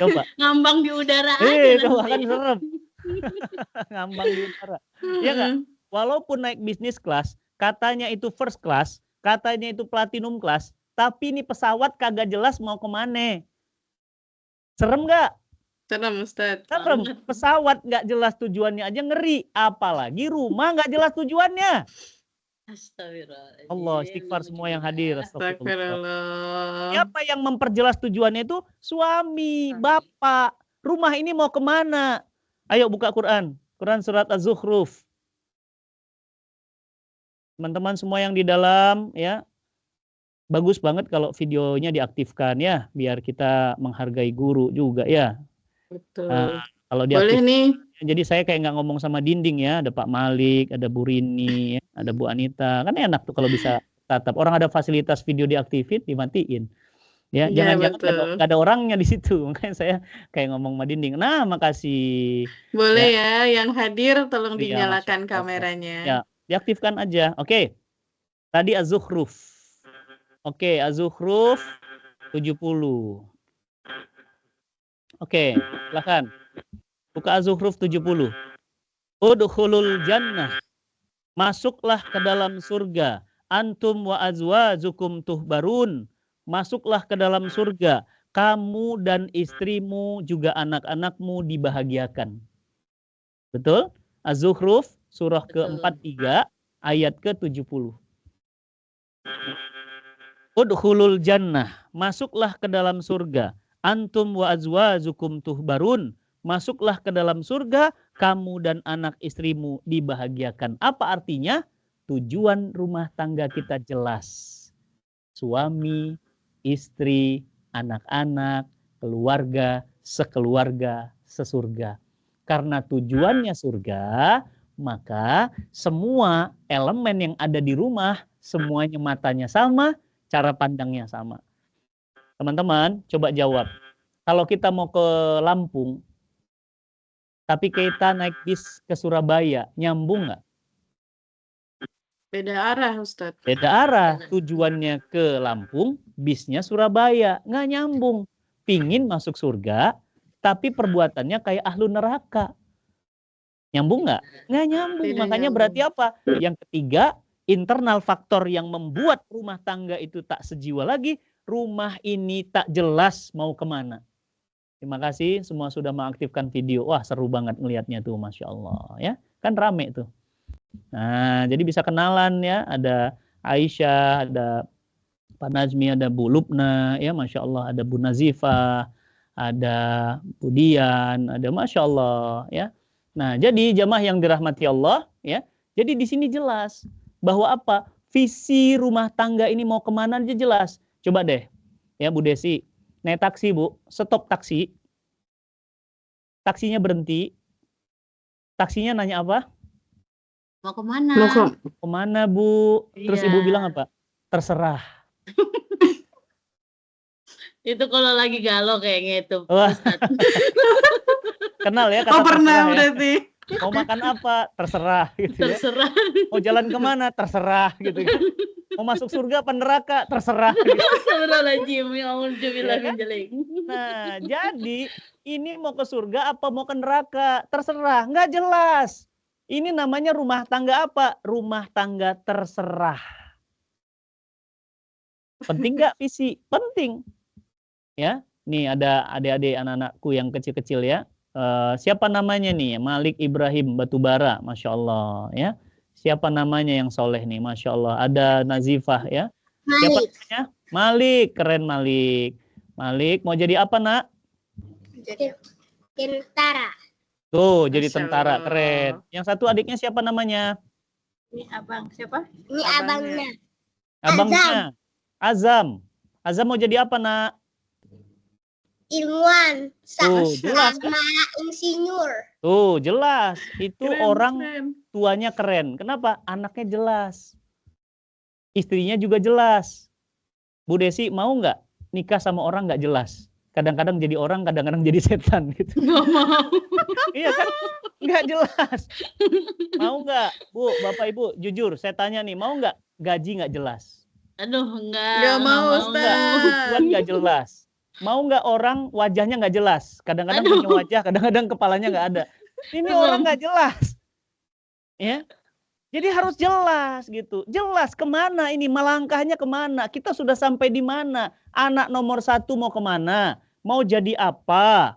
coba. Ngambang di udara aja Coba nanti. kan serem. Ngambang di udara. Iya nggak? Walaupun naik bisnis kelas, katanya itu first class, katanya itu platinum class, tapi ini pesawat kagak jelas mau kemana. Serem nggak? Serem Ustaz. Serem. Banget. Pesawat nggak jelas tujuannya aja ngeri. Apalagi rumah nggak jelas tujuannya. Astagfirullahaladzim. Allah, istighfar semua yang hadir. Astagfirullah. Astagfirullah. Siapa yang memperjelas tujuannya itu? Suami, bapak. Rumah ini mau kemana? Ayo buka Quran. Quran surat Az-Zukhruf. Teman-teman semua yang di dalam, ya. Bagus banget kalau videonya diaktifkan ya. Biar kita menghargai guru juga ya. Betul. Nah, kalau Boleh diaktifkan. nih. Jadi saya kayak nggak ngomong sama dinding ya. Ada Pak Malik, ada Bu Rini, ya, ada Bu Anita. Kan enak tuh kalau bisa tatap. Orang ada fasilitas video diaktifin, dimatiin. Ya, Iya, jangan-jangan nggak ada orangnya di situ. Makanya saya kayak ngomong sama dinding. Nah, makasih. Boleh ya, yang hadir tolong Iya, dinyalakan Masya Allah. kameranya. Ya, diaktifkan aja. Oke. Tadi Az-Zukhruf. Oke, Az-Zukhruf 70. Oke, silakan. Buka Az-Zukhruf 70. Udkhulul jannah. Masuklah ke dalam surga. Antum wa azwajukum tuhbarun. Masuklah ke dalam surga. Kamu dan istrimu juga anak-anakmu dibahagiakan. Betul? Az-Zukhruf surah Betul. ke-43 ayat ke-70. Udkhulul jannah. Masuklah ke dalam surga. Antum wa azwajukum tuhbarun. Masuklah ke dalam surga, kamu dan anak istrimu dibahagiakan. Apa artinya? Tujuan rumah tangga kita jelas. Suami, istri, anak-anak, keluarga, sekeluarga, sesurga. Karena tujuannya surga, maka semua elemen yang ada di rumah, semuanya matanya sama, cara pandangnya sama. Teman-teman, coba jawab. Kalau kita mau ke Lampung, tapi kita naik bis ke Surabaya, nyambung nggak? Beda arah, Ustadz. Beda arah, tujuannya ke Lampung, bisnya Surabaya, nggak nyambung. Pingin masuk surga, tapi perbuatannya kayak ahlu neraka. Nyambung nggak? Nggak nyambung. Tidak Makanya nyambung. berarti apa? Yang ketiga, internal faktor yang membuat rumah tangga itu tak sejiwa lagi, rumah ini tak jelas mau kemana. Terima kasih semua sudah mengaktifkan video. Wah, seru banget ngelihatnya tuh, Masya Allah. Ya, kan rame tuh. Nah, jadi bisa kenalan ya. Ada Aisyah, ada Pak Najmi, ada Bu Lubna, ya Masya Allah. Ada Bu Nazifah, ada Bu Dian, ada Masya Allah. Ya. Nah, jadi jamaah yang dirahmati Allah, ya. Jadi di sini jelas bahwa apa? Visi rumah tangga ini mau kemana aja jelas. Coba deh, ya Bu Desi. Naik taksi Bu, stop taksi. Taksinya berhenti. Taksinya nanya apa? Mau kemana? Mau kok. Kemana Bu? Terus Iya. Ibu bilang apa? Terserah. Itu kalau lagi galau kayaknya itu. Wah. Ustadz. Kenal ya kata Oh, pernah terserah ya. berarti. Mau makan apa? Terserah gitu ya. Terserah. Mau jalan kemana? Terserah gitu ya. Mau masuk surga apa neraka? Terserah gitu. Astagfirullahaladzim. Ya Allah, Iya kan? jelek. Nah, jadi ini mau ke surga apa mau ke neraka? Terserah, nggak jelas. Ini namanya rumah tangga apa? Rumah tangga terserah. Penting nggak visi? Penting. Ya, nih ada adik-adik anak-anakku yang kecil-kecil ya. Siapa namanya nih? Malik Ibrahim Batubara, Masya Allah ya. Siapa namanya yang soleh nih? Masya Allah. Ada Nazifah ya. Siapa namanya? Malik, keren Malik. Malik mau jadi apa nak? Jadi tentara. Tuh, jadi Masya tentara, Allah. keren. Yang satu adiknya siapa namanya? Ini abang siapa? Ini abangnya. Abangnya. Azam. Azam mau jadi apa nak? Ilmuwan. Tuh, jelas kan? Sama insinyur. Tuh, jelas. Itu Keren, orang keren. tuanya keren. Kenapa? Anaknya jelas. Istrinya juga jelas. Bu Desi mau nggak nikah sama orang nggak jelas? Kadang-kadang jadi orang, kadang-kadang jadi setan gitu. Gak mau. Iya kan? Nggak jelas. Mau nggak? Bu, Bapak Ibu, jujur saya tanya nih, mau nggak gaji nggak jelas? Aduh, enggak. Nggak mau, Mau Ustaz. nggak tujuan nggak jelas? Mau nggak orang wajahnya nggak jelas? Kadang-kadang Aduh. punya wajah, kadang-kadang kepalanya nggak ada. Ini Belum. orang nggak jelas. Ya, jadi harus jelas gitu. Jelas kemana ini, melangkahnya kemana. Kita sudah sampai di mana. Anak nomor 1 mau kemana? Mau jadi apa?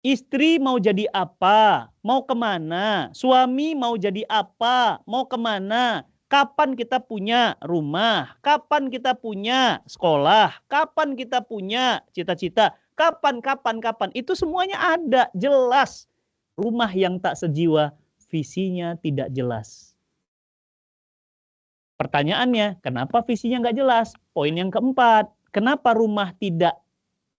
Istri mau jadi apa? Mau kemana? Suami mau jadi apa? Mau kemana? Kapan kita punya rumah? Kapan kita punya sekolah? Kapan kita punya cita-cita? Kapan? Itu semuanya ada, jelas. Rumah yang tak sejiwa, visinya tidak jelas. Pertanyaannya, kenapa visinya nggak jelas? Poin yang keempat, kenapa rumah tidak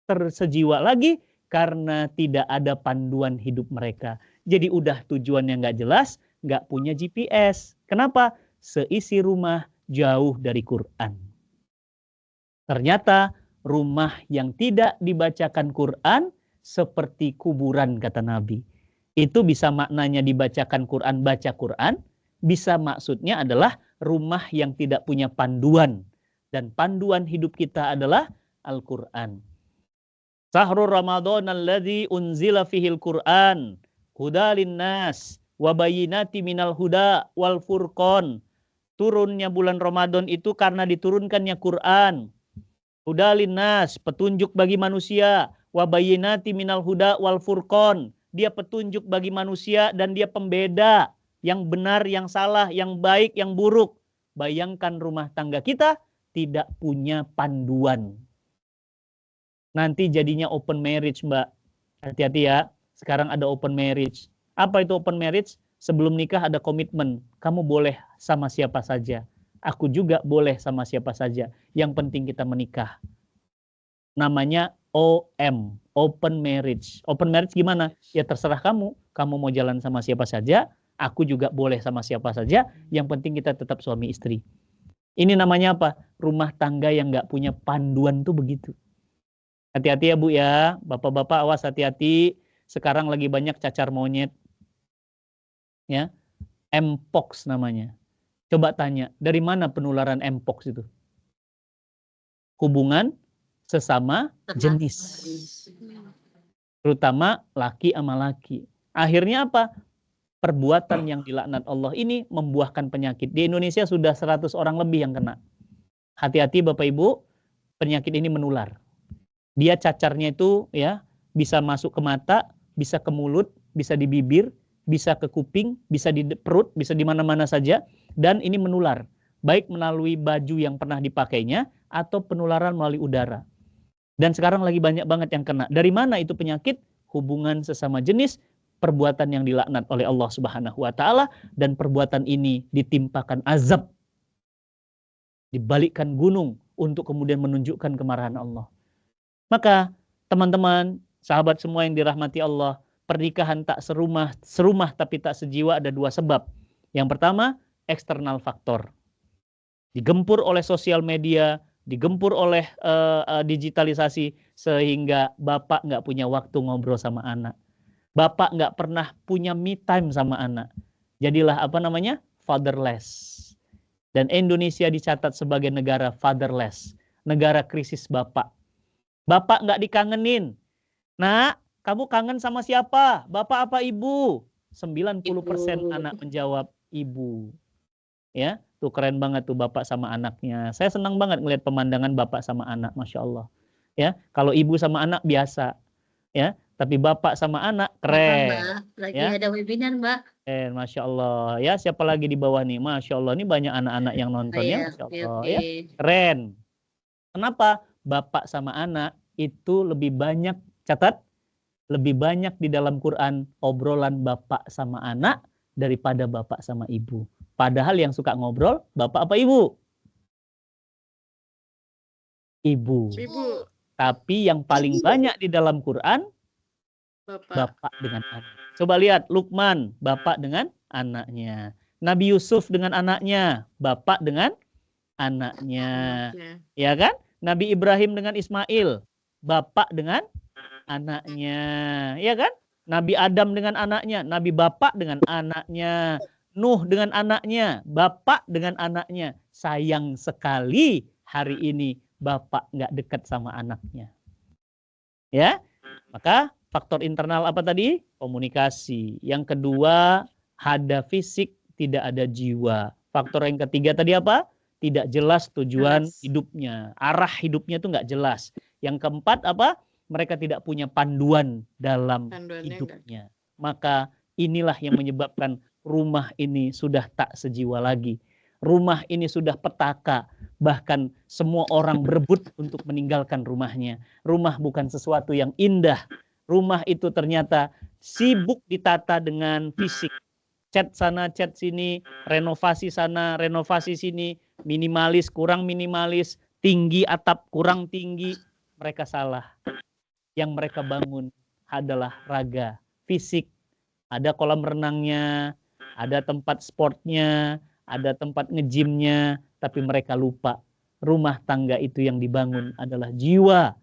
tersejiwa lagi? Karena tidak ada panduan hidup mereka. Jadi udah tujuannya nggak jelas, nggak punya GPS. Kenapa? Seisi rumah jauh dari Quran. Ternyata rumah yang tidak dibacakan Quran seperti kuburan, kata Nabi. Itu bisa maknanya dibacakan Quran, baca Quran. Bisa maksudnya adalah rumah yang tidak punya panduan. Dan panduan hidup kita adalah Al-Quran. Sahrul Ramadan alladzi unzila fihil Quran hudalin nas wa bayyinati minal huda wal furqan. Turunnya bulan Ramadan itu karena diturunkannya Quran. Hudalin nas, petunjuk bagi manusia, wa bayyinati minal huda wal furqan. Dia petunjuk bagi manusia dan dia pembeda yang benar, yang salah, yang baik, yang buruk. Bayangkan rumah tangga kita tidak punya panduan. Nanti jadinya open marriage, Mbak. Hati-hati ya. Sekarang ada open marriage. Apa itu open marriage? Sebelum nikah ada komitmen. Kamu boleh sama siapa saja. Aku juga boleh sama siapa saja. Yang penting kita menikah. Namanya OM. open marriage. Open marriage gimana? Ya terserah kamu. Kamu mau jalan sama siapa saja, aku juga boleh sama siapa saja. Yang penting kita tetap suami istri. Ini namanya apa? Rumah tangga yang nggak punya panduan tuh begitu. Hati-hati ya Bu ya. Bapak-bapak awas hati-hati. Sekarang lagi banyak cacar monyet. Ya, Mpox namanya. Coba tanya, dari mana penularan Mpox itu? Hubungan sesama jenis. Terutama laki sama laki. Akhirnya apa? Perbuatan yang dilaknat Allah ini membuahkan penyakit. Di Indonesia sudah 100 orang lebih yang kena. Hati-hati Bapak Ibu, penyakit ini menular. Dia cacarnya itu ya bisa masuk ke mata, bisa ke mulut, bisa di bibir, bisa ke kuping, bisa di perut, bisa di mana-mana saja. Dan ini menular. Baik melalui baju yang pernah dipakainya atau penularan melalui udara. Dan sekarang lagi banyak banget yang kena. Dari mana itu penyakit? Hubungan sesama jenis, perbuatan yang dilaknat oleh Allah Subhanahu wa taala, dan perbuatan ini ditimpakan azab. Dibalikkan gunung untuk kemudian menunjukkan kemarahan Allah. Maka teman-teman, sahabat semua yang dirahmati Allah, pernikahan tak serumah tapi tak sejiwa ada dua sebab. Yang pertama, eksternal faktor. Digempur oleh sosial media, digempur oleh digitalisasi, sehingga bapak nggak punya waktu ngobrol sama anak. Bapak nggak pernah punya me time sama anak. Jadilah apa namanya? Fatherless. Dan Indonesia dicatat sebagai negara fatherless. Negara krisis bapak. Bapak nggak dikangenin. Nak, kamu kangen sama siapa? Bapak apa ibu? 90% anak menjawab ibu. Ya, tuh keren banget tuh bapak sama anaknya. Saya senang banget ngelihat pemandangan bapak sama anak, Masya Allah. Ya, kalau ibu sama anak biasa. Ya, tapi bapak sama anak keren. Mbak, lagi Ya. ada webinar Mbak. Masya Allah. Ya, siapa lagi di bawah nih? Masya Allah, ini banyak anak-anak yang nonton ya. Masya Allah. Ya, keren. Kenapa? Bapak sama anak itu lebih banyak, catat, lebih banyak di dalam Quran obrolan bapak sama anak daripada bapak sama ibu. Padahal yang suka ngobrol, bapak apa ibu? Ibu. Ibu. Tapi yang paling banyak di dalam Quran, bapak dengan anak. Coba lihat Luqman, bapak dengan anaknya. Nabi Yusuf dengan anaknya, bapak dengan anaknya. Ya kan? Nabi Ibrahim dengan Ismail, bapak dengan anaknya. Ya kan? Nabi Adam dengan anaknya, Nabi bapak dengan anaknya. Nuh dengan anaknya, bapak dengan anaknya. Sayang sekali hari ini bapak nggak dekat sama anaknya. Ya, maka faktor internal apa tadi? Komunikasi. Yang kedua, ada fisik, tidak ada jiwa. Faktor yang ketiga tadi apa? Tidak jelas tujuan hidupnya. Arah hidupnya itu nggak jelas. Yang keempat apa? Mereka tidak punya panduan dalam hidupnya. Maka inilah yang menyebabkan rumah ini sudah tak sejiwa lagi. Rumah ini sudah petaka. Bahkan semua orang berebut untuk meninggalkan rumahnya. Rumah bukan sesuatu yang indah. Rumah itu ternyata sibuk ditata dengan fisik. Cat sana, cat sini, renovasi sana, renovasi sini, minimalis, kurang minimalis, tinggi atap, kurang tinggi. Mereka salah. Yang mereka bangun adalah raga, fisik. Ada kolam renangnya, ada tempat sportnya, ada tempat ngejimnya, tapi mereka lupa. Rumah tangga itu yang dibangun adalah jiwa,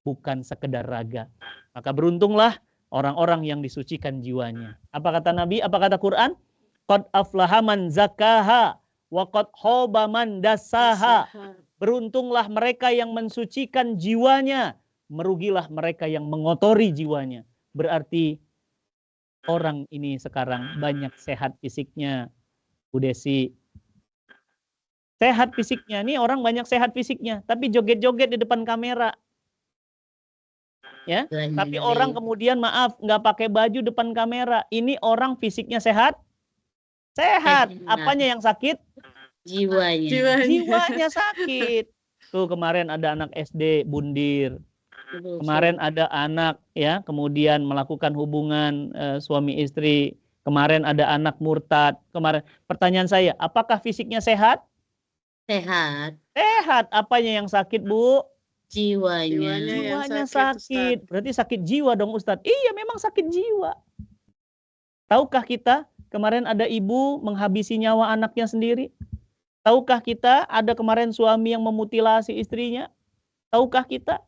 bukan sekedar raga. Maka beruntunglah orang-orang yang disucikan jiwanya. Apa kata Nabi? Apa kata Quran? Qad aflaha man zakaha wa qad khaba man dasaha. Beruntunglah mereka yang mensucikan jiwanya, merugilah mereka yang mengotori jiwanya. Berarti orang ini sekarang banyak sehat fisiknya, Bu Desi. Sehat fisiknya, nih orang banyak sehat fisiknya, tapi joget-joget di depan kamera. Ya, tapi orang kemudian maaf nggak pakai baju depan kamera. Ini orang fisiknya sehat? Sehat. Apanya yang sakit? Jiwanya. Jiwanya sakit. Tuh kemarin ada anak SD bundir. Kemarin ada anak ya, kemudian melakukan hubungan suami istri. Kemarin ada anak murtad. Kemarin pertanyaan saya, apakah fisiknya sehat? Sehat. Sehat. Apanya yang sakit, Bu? Jiwanya. Jiwanya yang Jiwanya sakit, sakit. Ustadz. Berarti sakit jiwa dong Ustadz. Iya memang sakit jiwa. Tahukah kita kemarin ada ibu menghabisi nyawa anaknya sendiri? Tahukah kita ada kemarin suami yang memutilasi istrinya? Tahukah kita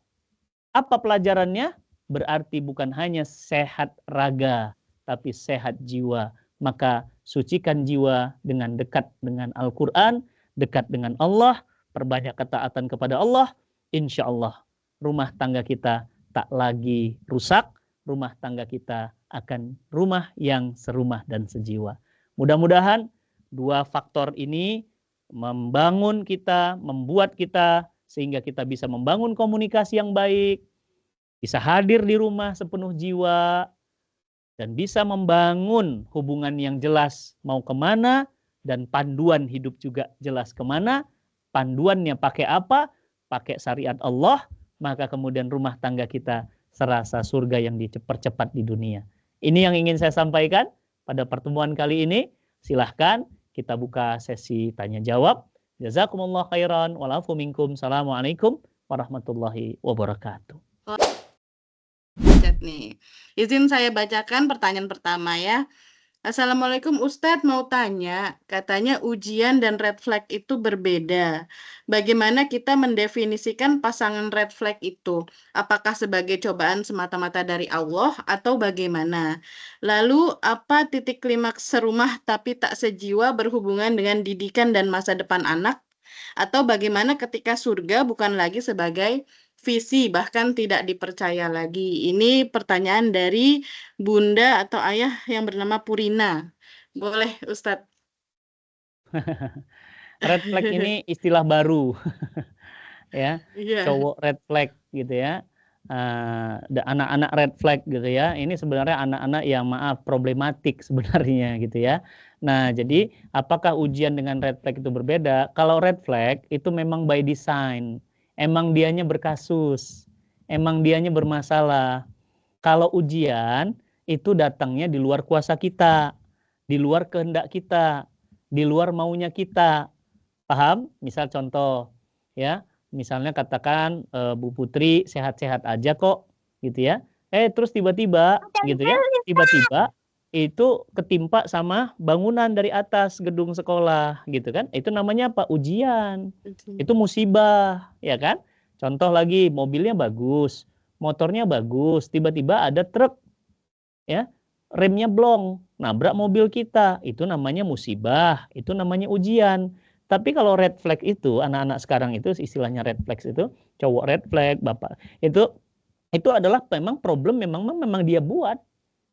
apa pelajarannya? Berarti bukan hanya sehat raga, tapi sehat jiwa. Maka sucikan jiwa dengan dekat dengan Al-Quran, dekat dengan Allah, perbanyak ketaatan kepada Allah. Insya Allah rumah tangga kita tak lagi rusak, rumah tangga kita akan rumah yang serumah dan sejiwa. Mudah-mudahan dua faktor ini membangun kita, membuat kita sehingga kita bisa membangun komunikasi yang baik, bisa hadir di rumah sepenuh jiwa, dan bisa membangun hubungan yang jelas mau kemana, dan panduan hidup juga jelas kemana. Panduannya pakai apa? Pakai syariat Allah, maka kemudian rumah tangga kita serasa surga yang dipercepat di dunia. Ini yang ingin saya sampaikan pada pertemuan kali ini. Silahkan kita buka sesi tanya jawab. Jazakumullah khairan. Walafu minkum. Assalamualaikum warahmatullahi wabarakatuh. Ustadz nih. Izin saya bacakan pertanyaan pertama ya. Assalamualaikum Ustadz, mau tanya, katanya ujian dan red flag itu berbeda. Bagaimana kita mendefinisikan pasangan red flag itu? Apakah sebagai cobaan semata-mata dari Allah atau bagaimana? Lalu apa titik klimaks serumah tapi tak sejiwa berhubungan dengan didikan dan masa depan anak? Atau bagaimana ketika surga bukan lagi sebagai visi, bahkan tidak dipercaya lagi? Ini pertanyaan dari bunda atau ayah yang bernama Purina. Boleh, Ustadz. Red flag ini istilah baru. Ya, Iya. cowok red flag gitu ya. Anak-anak red flag gitu ya. Ini sebenarnya anak-anak yang maaf problematik sebenarnya gitu ya. Nah, jadi apakah ujian dengan red flag itu berbeda? Kalau red flag itu memang by design. Emang dianya berkasus, emang dianya bermasalah. Kalau ujian itu datangnya di luar kuasa kita, di luar kehendak kita, di luar maunya kita. Paham? Misal contoh, ya, misalnya katakan Bu Putri sehat-sehat aja kok, gitu ya. Terus tiba-tiba, gitu ya, tiba-tiba itu ketimpa sama bangunan dari atas gedung sekolah gitu kan, itu namanya apa? Ujian, itu musibah ya kan. Contoh lagi, mobilnya bagus, motornya bagus, tiba-tiba ada truk ya, remnya blong, nabrak mobil kita, itu namanya musibah, itu namanya ujian. Tapi kalau red flag itu, anak-anak sekarang itu istilahnya red flag itu, cowok red flag, bapak itu adalah memang problem, memang dia buat.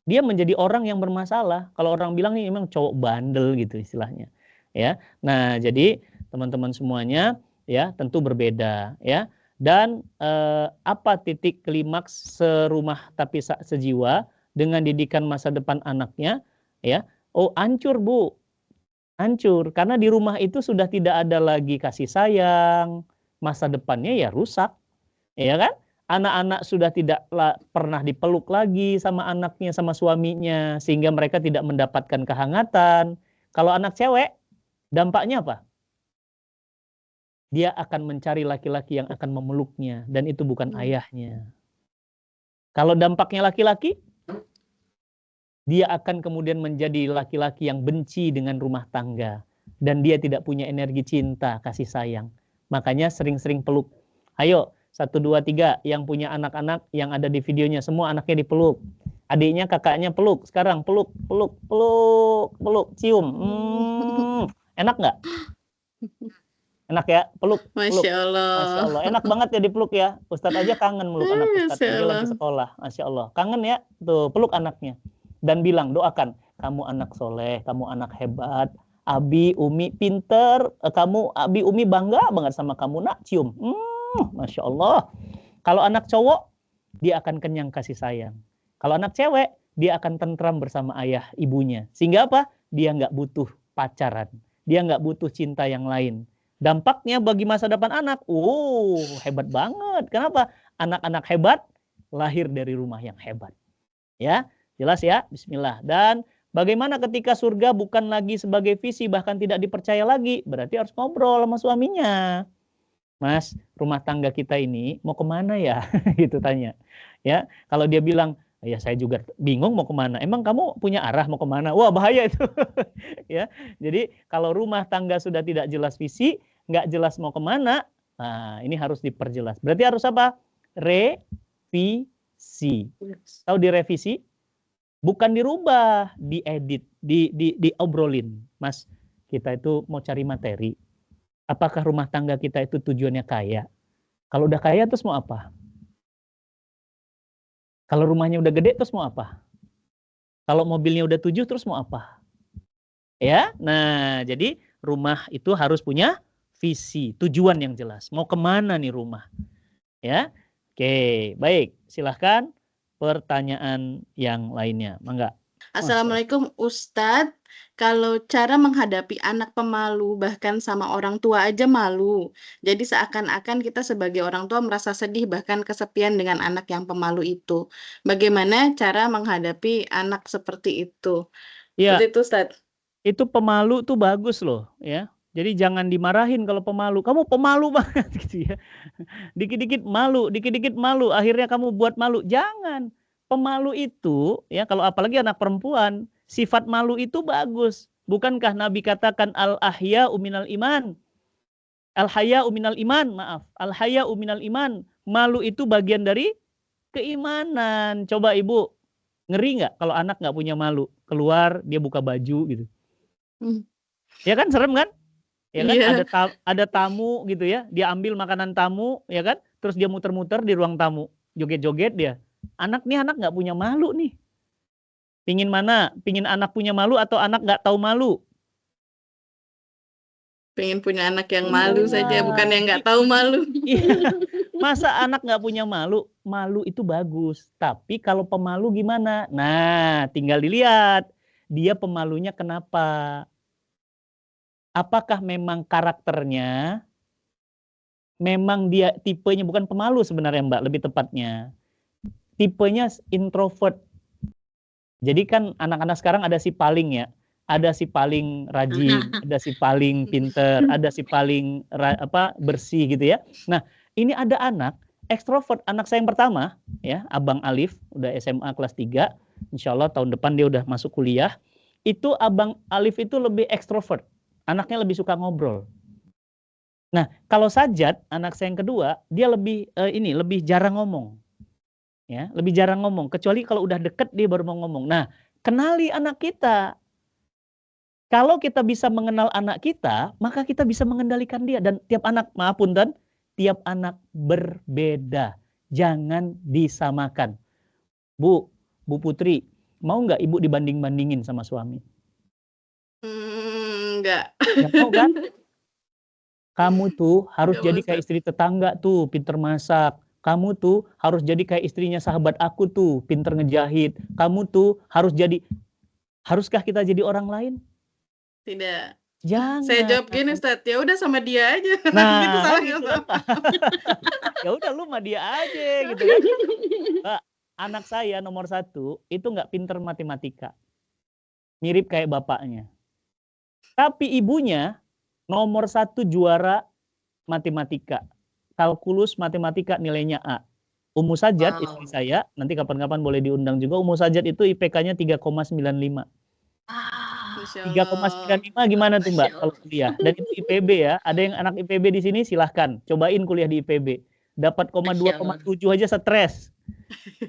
Dia menjadi orang yang bermasalah. Kalau orang bilang ini memang cowok bandel gitu istilahnya. Ya. Nah, jadi teman-teman semuanya ya tentu berbeda ya. Dan apa titik klimaks serumah tapi sejiwa dengan didikan masa depan anaknya ya? Oh, hancur Bu. Hancur karena di rumah itu sudah tidak ada lagi kasih sayang, masa depannya ya rusak. Ya kan? Anak-anak sudah tidak pernah dipeluk lagi sama anaknya, sama suaminya, sehingga mereka tidak mendapatkan kehangatan. Kalau anak cewek, dampaknya apa? Dia akan mencari laki-laki yang akan memeluknya, dan itu bukan ayahnya. Kalau dampaknya laki-laki, dia akan kemudian menjadi laki-laki yang benci dengan rumah tangga, dan dia tidak punya energi cinta, kasih sayang. Makanya sering-sering peluk. Ayo, 1, 2, 3 yang punya anak-anak yang ada di videonya semua anaknya dipeluk, adiknya kakaknya peluk, sekarang peluk, cium, enak nggak? Enak ya, peluk. Masya Allah. Masya Allah, enak banget ya dipeluk ya. Ustadz aja kangen meluk anak Ustadz, dia lagi sekolah, Masya Allah, kangen ya, tuh peluk anaknya dan bilang doakan, kamu anak soleh, kamu anak hebat, Abi, Umi pinter, kamu Abi, Umi bangga banget sama kamu nak, cium. Masya Allah. Kalau anak cowok, dia akan kenyang kasih sayang. Kalau anak cewek, dia akan tentram bersama ayah ibunya. Sehingga apa? Dia nggak butuh pacaran. Dia nggak butuh cinta yang lain. Dampaknya bagi masa depan anak, hebat banget. Kenapa? Anak-anak hebat lahir dari rumah yang hebat. Ya, jelas ya? Bismillah. Dan bagaimana ketika surga bukan lagi sebagai visi, bahkan tidak dipercaya lagi? Berarti harus ngobrol sama suaminya. Mas, rumah tangga kita ini mau kemana ya? Gitu tanya. Ya, kalau dia bilang, ya saya juga bingung mau kemana. Emang kamu punya arah mau kemana? Wah bahaya itu. Ya, jadi kalau rumah tangga sudah tidak jelas visi, nggak jelas mau kemana, nah ini harus diperjelas. Berarti harus apa? Revisi. Tahu direvisi? Bukan dirubah, diedit, diobrolin. Mas, kita itu mau cari materi. Apakah rumah tangga kita itu tujuannya kaya? Kalau udah kaya terus mau apa? Kalau rumahnya udah gede terus mau apa? Kalau mobilnya udah 7 terus mau apa? Ya, nah jadi rumah itu harus punya visi, tujuan yang jelas. Mau kemana nih rumah? Ya, oke, baik. Silahkan pertanyaan yang lainnya, mangga. Assalamualaikum Ustadz, kalau cara menghadapi anak pemalu bahkan sama orang tua aja malu. Jadi seakan-akan kita sebagai orang tua merasa sedih bahkan kesepian dengan anak yang pemalu itu. Bagaimana cara menghadapi anak seperti itu? Ya, Seperti itu Ustadz. itu pemalu tuh bagus loh, ya. Jadi jangan dimarahin kalau pemalu. Kamu pemalu banget gitu ya. Dikit-dikit malu, akhirnya kamu buat malu. Jangan. Pemalu itu, ya kalau apalagi anak perempuan, sifat malu itu bagus. Bukankah Nabi katakan al-ahya uminal iman? Al-haya uminal iman, maaf. Al-haya uminal iman. Malu itu bagian dari keimanan. Coba ibu, ngeri nggak kalau anak nggak punya malu? Keluar, dia buka baju gitu. Ya kan, serem kan? Ya kan, Iya. ada tamu gitu ya, dia ambil makanan tamu, ya kan, terus dia muter-muter di ruang tamu, joget-joget dia. Anak nggak punya malu nih. Pingin mana? Pingin anak punya malu atau anak nggak tahu malu? Pengen punya anak yang malu saja, bukan yang nggak tahu malu. Masa anak nggak punya malu? Malu itu bagus. Tapi kalau pemalu gimana? Nah, tinggal dilihat. Dia pemalunya kenapa? Apakah memang karakternya, memang dia tipenya bukan pemalu sebenarnya Mbak, lebih tepatnya. Tipenya introvert. Jadi kan anak-anak sekarang ada si paling ya. Ada si paling rajin, ada si paling pinter, ada si paling bersih gitu ya. Nah, ini ada anak ekstrovert, anak saya yang pertama ya, Abang Alif, udah SMA kelas 3. Insya Allah tahun depan dia udah masuk kuliah. Itu Abang Alif itu lebih ekstrovert. Anaknya lebih suka ngobrol. Nah, kalau Sajat, anak saya yang kedua, dia lebih lebih jarang ngomong. Ya, lebih jarang ngomong, kecuali kalau udah deket dia baru mau ngomong. Nah, kenali anak kita. Kalau kita bisa mengenal anak kita, maka kita bisa mengendalikan dia. Dan tiap anak, maaf punten, tiap anak berbeda. Jangan disamakan. Bu Putri, mau nggak ibu dibanding-bandingin sama suami? Enggak. Nggak mau kan? Kamu tuh harus Nggak jadi mau, kayak Ustaz. istri tetangga tuh, pinter masak. Kamu tuh harus jadi kayak istrinya sahabat aku tuh, pinter ngejahit. Kamu tuh harus jadi, haruskah kita jadi orang lain? Tidak. Jangan. Saya jawab gini Ustaz, ya udah sama dia aja. Nah, Gitu kan salahnya gitu sama. Ya udah lu sama dia aja gitu kan. Mbak, anak saya nomor 1 itu nggak pinter matematika. Mirip kayak bapaknya. Tapi ibunya nomor 1 juara matematika. Kalkulus matematika nilainya A. Ummu Sajat, istri saya, nanti kapan-kapan boleh diundang juga. Ummu Sajat itu IPK-nya 3,95. 3,95 gimana tuh Mbak kalau kuliah? Dan itu IPB ya. Ada yang anak IPB di sini silahkan cobain kuliah di IPB. Dapat 2,7 aja stres.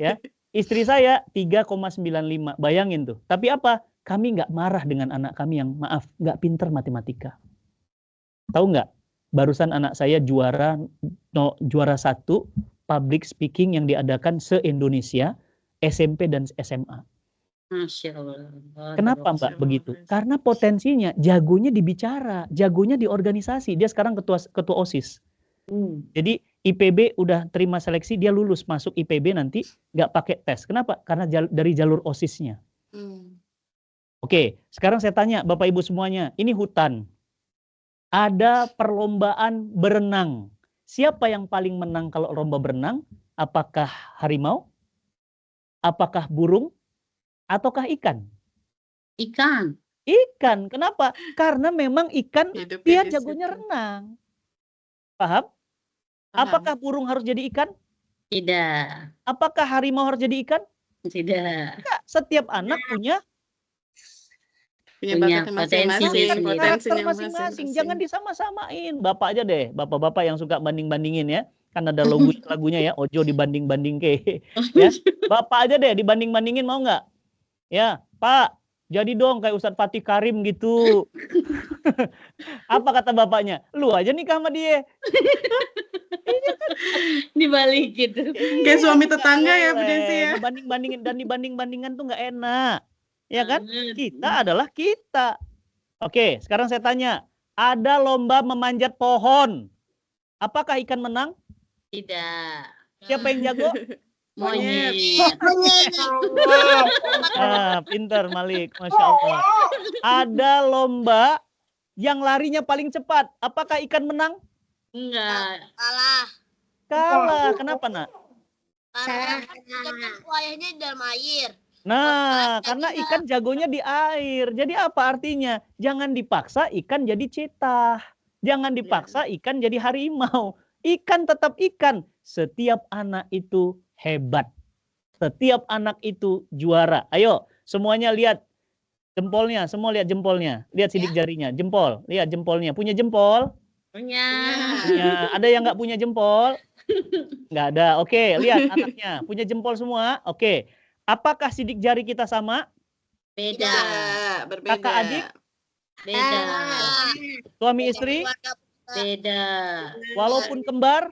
Ya. Istri saya 3,95. Bayangin tuh. Tapi apa? Kami nggak marah dengan anak kami yang maaf nggak pinter matematika. Tahu nggak? Barusan anak saya juara 1 public speaking yang diadakan se-Indonesia SMP dan SMA. Masya Allah. Kenapa Mbak begitu? Karena potensinya jagonya dibicara, jagonya di organisasi. Dia sekarang ketua OSIS. Jadi IPB udah terima seleksi, dia lulus masuk IPB nanti nggak pakai tes. Kenapa? Karena dari jalur OSIS-nya. Oke, sekarang saya tanya Bapak Ibu semuanya, ini hutan. Ada perlombaan berenang. Siapa yang paling menang kalau lomba berenang? Apakah harimau? Apakah burung? Ataukah ikan? Ikan. Ikan. Kenapa? Karena memang ikan Hidupnya dia di jagonya situ. renang. Paham? Paham. Apakah burung harus jadi ikan? Tidak. Apakah harimau harus jadi ikan? Tidak. Enggak. Setiap anak punya Punya Punya bakatnya potensi masing-masing, sendiri. karakter potensinya masing-masing. Jangan disama-samain. Bapak aja deh, bapak-bapak yang suka banding-bandingin ya. Kan ada lagunya ya, Ojo dibanding-banding ke. Ya. Bapak aja deh dibanding-bandingin, mau nggak? Ya, Pak, jadi dong kayak Ustadz Fatih Karim gitu. Apa kata bapaknya? Lu aja nikah sama dia. Dibalik gitu. Kayak suami tetangga ya Bu Boleh. Desi ya. Dibanding-bandingin dan dibanding-bandingan tuh nggak enak. Ya kan? Banget. Kita adalah kita. Oke, sekarang saya tanya. Ada lomba memanjat pohon. Apakah ikan menang? Tidak. Siapa yang jago? Monyet. Pinter Malik. Masya Allah. Ada lomba yang larinya paling cepat. Apakah ikan menang? Enggak. Kalah. Kalah. Kenapa, nak? Karena ikan kan buayanya di dalam air. Nah, karena ikan jagonya di air. Jadi apa artinya? Jangan dipaksa ikan jadi cetah. Jangan dipaksa ikan jadi harimau. Ikan tetap ikan. Setiap anak itu hebat. Setiap anak itu juara. Ayo, semuanya lihat jempolnya. Semua lihat jempolnya. Lihat sidik jarinya. Jempol. Lihat jempolnya. Punya jempol? Punya. Punya. Ada yang nggak punya jempol? Nggak ada. Oke, lihat anaknya. Punya jempol semua? Oke. Apakah sidik jari kita sama? Beda. Tidak, berbeda. Kakak adik? Beda. Suami istri? Beda. Walaupun kembar?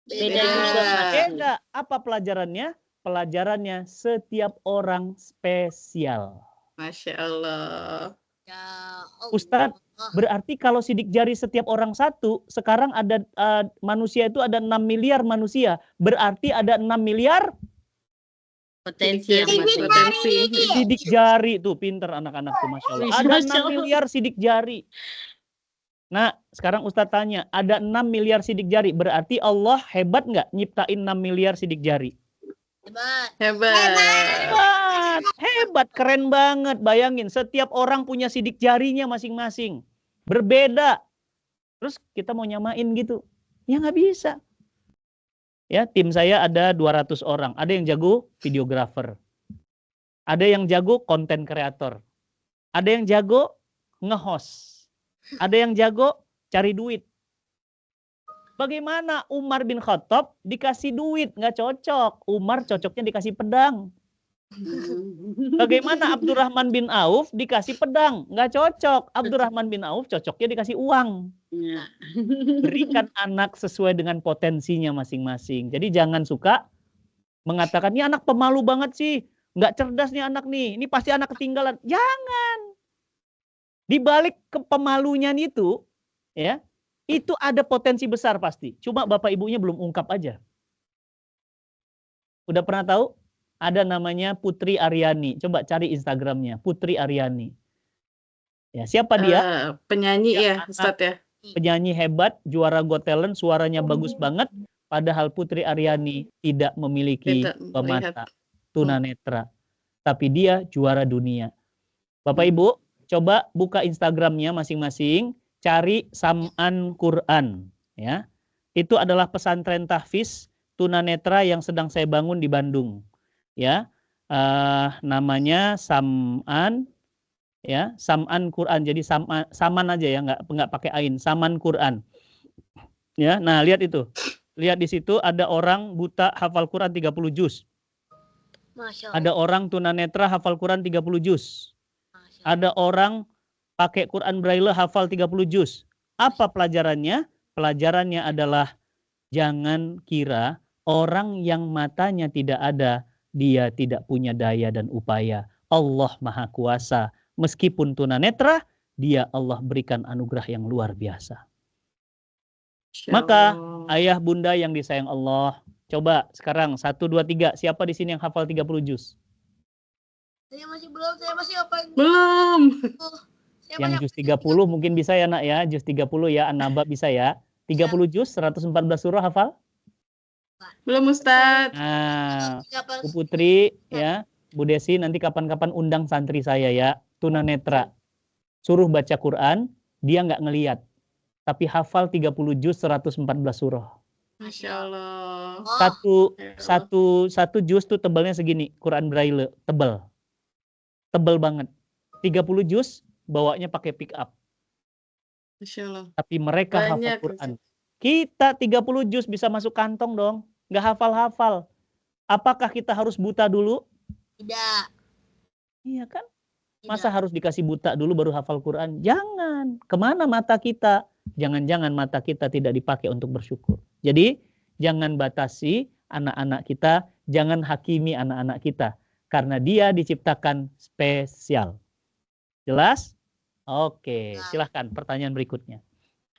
Beda juga. Beda. Apa pelajarannya? Pelajarannya setiap orang spesial. Masya Allah. Ustadz, berarti kalau sidik jari setiap orang satu, sekarang ada manusia itu ada 6 miliar manusia. Berarti ada 6 miliar Potensi yang Potensi. sidik jari. Tuh, pinter anak-anak tuh, Masya Allah. Ada Masya 6 Allah. miliar sidik jari. Nah, sekarang Ustadz tanya, ada 6 miliar sidik jari. Berarti Allah hebat nggak nyiptain 6 miliar sidik jari? Hebat. Hebat, keren banget. Bayangin, setiap orang punya sidik jarinya masing-masing. Berbeda. Terus kita mau nyamain gitu. Ya nggak bisa. Ya, tim saya ada 200 orang. Ada yang jago videographer. Ada yang jago konten kreator. Ada yang jago nge-host. Ada yang jago cari duit. Bagaimana Umar bin Khattab dikasih duit? Nggak cocok. Umar cocoknya dikasih pedang. Bagaimana Abdurrahman bin Auf dikasih pedang? Nggak cocok. Abdurrahman bin Auf cocoknya dikasih uang. Ya. Berikan anak sesuai dengan potensinya masing-masing. Jadi jangan suka mengatakan, ini anak pemalu banget sih. Nggak cerdas nih anak nih. Ini pasti anak ketinggalan. Jangan. Di balik kepemalunya itu, ya, itu ada potensi besar pasti. Cuma bapak ibunya belum ungkap aja. Udah pernah tahu? Ada namanya Putri Aryani. Coba cari Instagramnya, Putri Aryani. Ya, siapa dia? Penyanyi ya, anak Ustadz ya. Penyanyi hebat, juara Got Talent, suaranya bagus banget. Padahal Putri Aryani tidak memiliki Tidak mata, melihat. tunanetra. Tapi dia juara dunia. Bapak Ibu, coba buka Instagramnya masing-masing, cari Sam'an Quran. Ya, itu adalah pesantren tahfiz tunanetra yang sedang saya bangun di Bandung. Ya, namanya Sam'an, ya, Sam'an Quran. Jadi saman aja ya, nggak pakai ain. Saman Quran. Ya, nah lihat itu. Lihat di situ ada orang buta hafal Quran 30 juz. Ada orang tunanetra hafal Quran 30 juz. Ada orang pakai Quran Braille hafal 30 juz. Apa pelajarannya? Pelajarannya adalah jangan kira orang yang matanya tidak ada, dia tidak punya daya dan upaya. Allah Maha Kuasa. Meskipun tunanetra, dia Allah berikan anugerah yang luar biasa. Maka ayah bunda yang disayang Allah, coba sekarang 1, 2, 3. Siapa di sini yang hafal 30 juz? Saya masih belum, saya masih apa? Belum. Yang juz 30 mungkin bisa ya nak ya, juz 30 ya, An-Naba bisa ya. 30 juz, 114 surah hafal? Belum Ustadz. Nah, Bu Putri ya, Bu Desi nanti kapan-kapan undang santri saya ya, tunanetra. Suruh baca Quran, dia nggak ngeliat. Tapi hafal 30 juz 114 surah. Masya Allah. Satu Ya Allah. satu juz tuh tebalnya segini, Quran Braille, tebal. Tebal banget. 30 juz bawanya pakai pick up. Masya Allah. Tapi mereka hafal Banyak. Quran. Kita 30 juz bisa masuk kantong dong. Nggak hafal-hafal. Apakah kita harus buta dulu? Tidak. Iya kan? Tidak. Masa harus dikasih buta dulu baru hafal Quran? Jangan. Kemana mata kita? Jangan-jangan mata kita tidak dipakai untuk bersyukur. Jadi jangan batasi anak-anak kita. Jangan hakimi anak-anak kita. Karena dia diciptakan spesial. Jelas? Oke, silahkan pertanyaan berikutnya.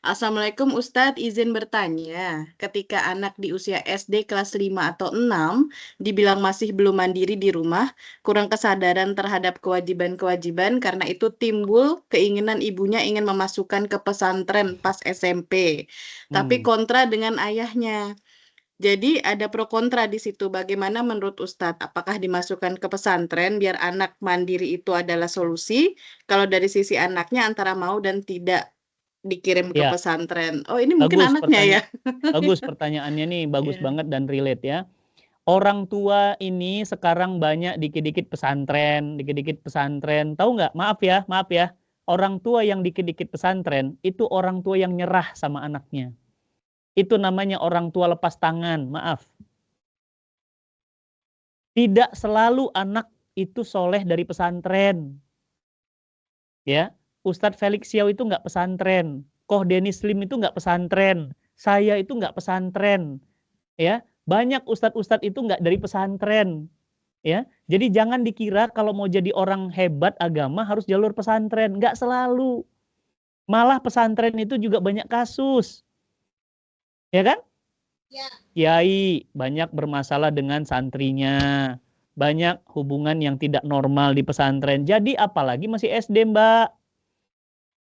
Assalamualaikum Ustadz, izin bertanya. Ketika anak di usia SD kelas 5 atau 6 dibilang masih belum mandiri di rumah, kurang kesadaran terhadap kewajiban-kewajiban, karena itu timbul keinginan ibunya ingin memasukkan ke pesantren pas SMP. Tapi kontra dengan ayahnya. Jadi ada pro kontra di situ. Bagaimana menurut Ustadz? Apakah dimasukkan ke pesantren biar anak mandiri itu adalah solusi? Kalau dari sisi anaknya antara mau dan tidak dikirim ke Ya. pesantren. Oh, ini mungkin Bagus anaknya ya. Bagus pertanyaannya nih, bagus Iya. banget dan relate ya. Orang tua ini sekarang banyak dikit-dikit pesantren. Tahu nggak? Maaf ya. Orang tua yang dikit-dikit pesantren itu orang tua yang nyerah sama anaknya. Itu namanya orang tua lepas tangan, maaf. Tidak selalu anak itu soleh dari pesantren. Ya, Ustadz Felix Xiao itu nggak pesantren. Koh Denis Lim itu nggak pesantren. Saya itu nggak pesantren. Ya, banyak ustadz-ustadz itu nggak dari pesantren. Ya, jadi jangan dikira kalau mau jadi orang hebat agama harus jalur pesantren. Nggak selalu. Malah pesantren itu juga banyak kasus. Ya kan? Ya. Kiai banyak bermasalah dengan santrinya. Banyak hubungan yang tidak normal di pesantren. Jadi apalagi masih SD, Mbak.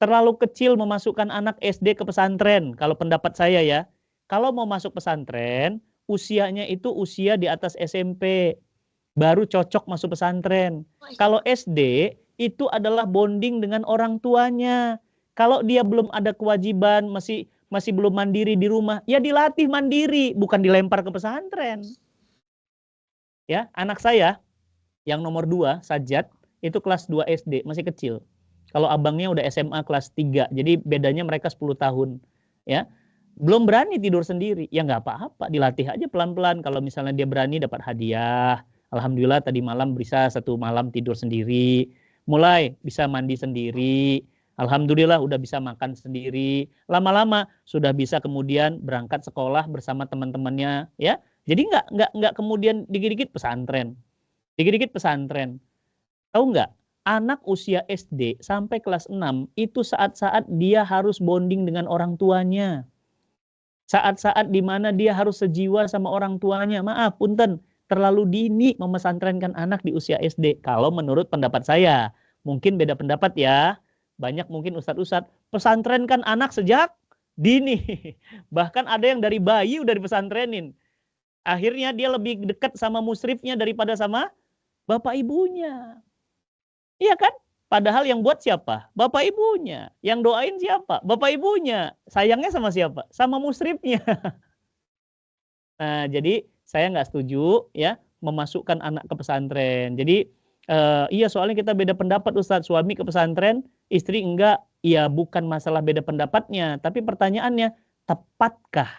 Terlalu kecil memasukkan anak SD ke pesantren. Kalau pendapat saya ya. Kalau mau masuk pesantren, usianya itu usia di atas SMP. Baru cocok masuk pesantren. Kalau SD, itu adalah bonding dengan orang tuanya. Kalau dia belum ada kewajiban, masih belum mandiri di rumah, ya dilatih mandiri, bukan dilempar ke pesantren. Ya, anak saya yang nomor 2, Sajat, itu kelas 2 SD, masih kecil. Kalau abangnya udah SMA kelas 3, jadi bedanya mereka 10 tahun. Ya, belum berani tidur sendiri, ya nggak apa-apa, dilatih aja pelan-pelan. Kalau misalnya dia berani dapat hadiah, alhamdulillah tadi malam bisa 1 malam tidur sendiri, mulai bisa mandi sendiri. Alhamdulillah udah bisa makan sendiri. Lama-lama sudah bisa kemudian berangkat sekolah bersama teman-temannya, ya. Jadi nggak kemudian dikit-dikit pesantren. Dikit-dikit pesantren. Tahu nggak? Anak usia SD sampai kelas 6 itu saat-saat dia harus bonding dengan orang tuanya. Saat-saat di mana dia harus sejiwa sama orang tuanya. Maaf, punten, terlalu dini memesantrenkan anak di usia SD. Kalau menurut pendapat saya, mungkin beda pendapat ya. Banyak mungkin ustadz-ustadz pesantrenkan anak sejak dini. Bahkan ada yang dari bayi udah dipesantrenin. Akhirnya dia lebih dekat sama musrifnya daripada sama bapak ibunya. Iya kan? Padahal yang buat siapa? Bapak ibunya. Yang doain siapa? Bapak ibunya. Sayangnya sama siapa? Sama musrifnya. Nah, jadi saya nggak setuju ya memasukkan anak ke pesantren. Jadi iya soalnya kita beda pendapat Ustadz, suami ke pesantren, istri enggak. Ya bukan masalah beda pendapatnya, tapi pertanyaannya tepatkah?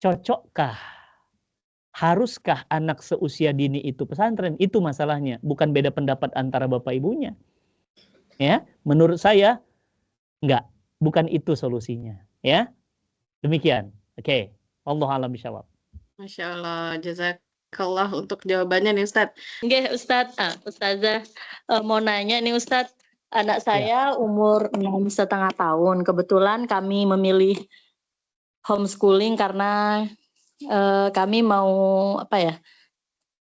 Cocokkah? Haruskah anak seusia dini itu pesantren? Itu masalahnya, bukan beda pendapat antara bapak ibunya. Ya, menurut saya enggak, bukan itu solusinya, ya. Demikian. Oke, Allah a'lam bishawab. Masya Allah, jazakallah untuk jawabannya nih Ustadz. Nggih, Ustazah mau nanya nih Ustadz, anak saya umur 6,5 tahun. Kebetulan kami memilih homeschooling karena kami mau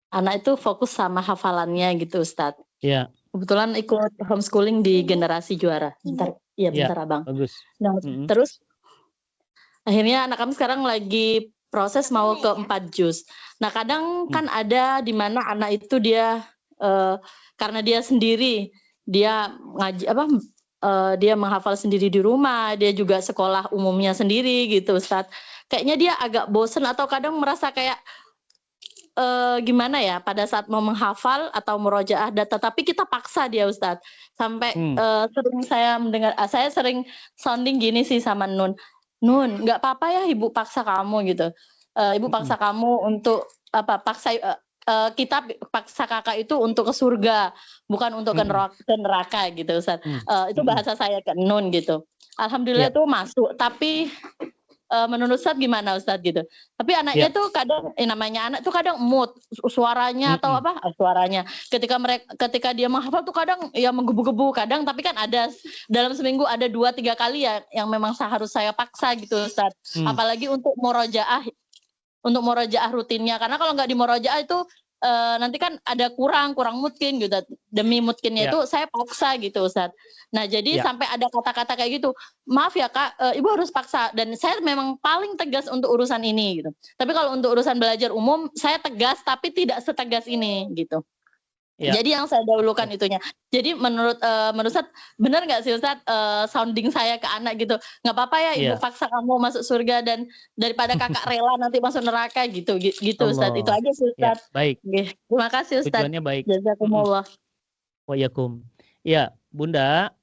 anak itu fokus sama hafalannya gitu Ustadz. Ya. Kebetulan ikut homeschooling di Generasi Juara. Bentar Abang. Bagus. Nah, terus akhirnya anak kami sekarang lagi proses mau ke 4 juz. Nah, kadang kan ada di mana anak itu dia karena dia sendiri dia ngaji dia menghafal sendiri di rumah, dia juga sekolah umumnya sendiri gitu Ustadz. Kayaknya dia agak bosen atau kadang merasa kayak gimana ya pada saat mau menghafal atau murojaah, tetapi kita paksa dia Ustadz. Sampai sering saya sering sounding gini sih sama Nun, nggak apa-apa ya ibu paksa kamu gitu. Ibu paksa kamu untuk kita paksa kakak itu untuk ke surga, bukan untuk ke neraka gitu Ustaz. Itu bahasa saya ke Nun gitu. Alhamdulillah itu masuk, tapi menurut Ustaz gimana Ustaz gitu. Tapi anaknya tuh kadang namanya anak tuh kadang mood suaranya atau suaranya ketika dia menghafal tuh kadang ya menggebu-gebu kadang, tapi kan ada dalam seminggu ada 2-3 kali ya yang memang harus saya paksa gitu Ustaz. Apalagi untuk murojaah rutinnya, karena kalau nggak di murojaah itu nanti kan ada kurang mungkin gitu, demi mungkinnya itu saya paksa gitu Ustaz. Nah jadi sampai ada kata-kata kayak gitu, maaf ya Kak, ibu harus paksa, dan saya memang paling tegas untuk urusan ini gitu. Tapi kalau untuk urusan belajar umum saya tegas tapi tidak setegas ini gitu. Jadi yang saya dahulukan itunya. Jadi menurut Ustaz, benar nggak sih Ustaz sounding saya ke anak gitu, nggak apa-apa ya ibu paksa kamu masuk surga dan daripada kakak rela nanti masuk neraka gitu Ustaz. Itu aja sih Ustaz. Baik. Terima kasih Ustaz. Tujuannya baik. Jazakumullah. Wa'alaikum. Ya Bunda,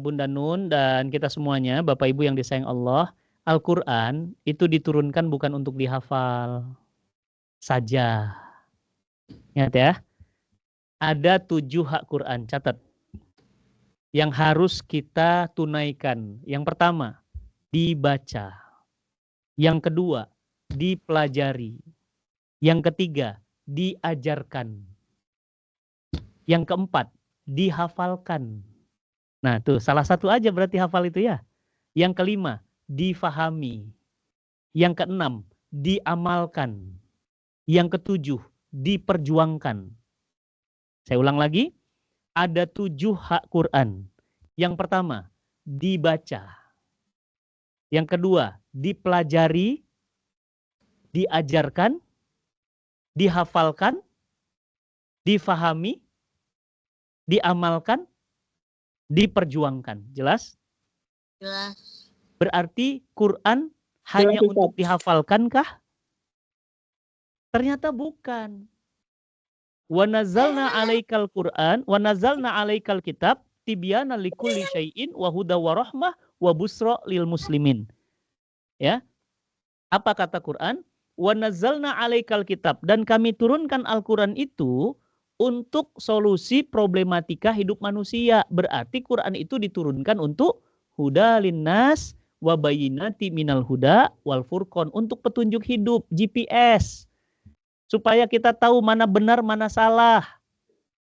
Bunda Nun dan kita semuanya, Bapak Ibu yang disayang Allah, Al-Quran itu diturunkan bukan untuk dihafal saja. Ingat ya. Ada 7 hak Quran, catat. Yang harus kita tunaikan. Yang pertama, dibaca. Yang kedua, dipelajari. Yang ketiga, diajarkan. Yang keempat, dihafalkan. Nah tuh, salah satu aja berarti hafal itu ya. Yang kelima, difahami. Yang keenam, diamalkan. Yang ketujuh, diperjuangkan. Saya ulang lagi, ada 7 hak Quran. Yang pertama, dibaca. Yang kedua, dipelajari, diajarkan, dihafalkan, difahami, diamalkan, diperjuangkan. Jelas? Jelas. Berarti Quran hanya untuk dihafalkankah? Ternyata bukan. Wa nazzalna 'alaikal Qur'an wa nazzalna 'alaikal kitab tibyana likulli syai'in wa huda wa rahmah wa busra lil muslimin. Ya. Apa kata Quran? Wa nazzalna 'alaikal kitab, dan kami turunkan Al-Qur'an itu untuk solusi problematika hidup manusia. Berarti Quran itu diturunkan untuk huda linnas wa bayyinati minal huda wal furqan, untuk petunjuk hidup, GPS. Supaya kita tahu mana benar, mana salah.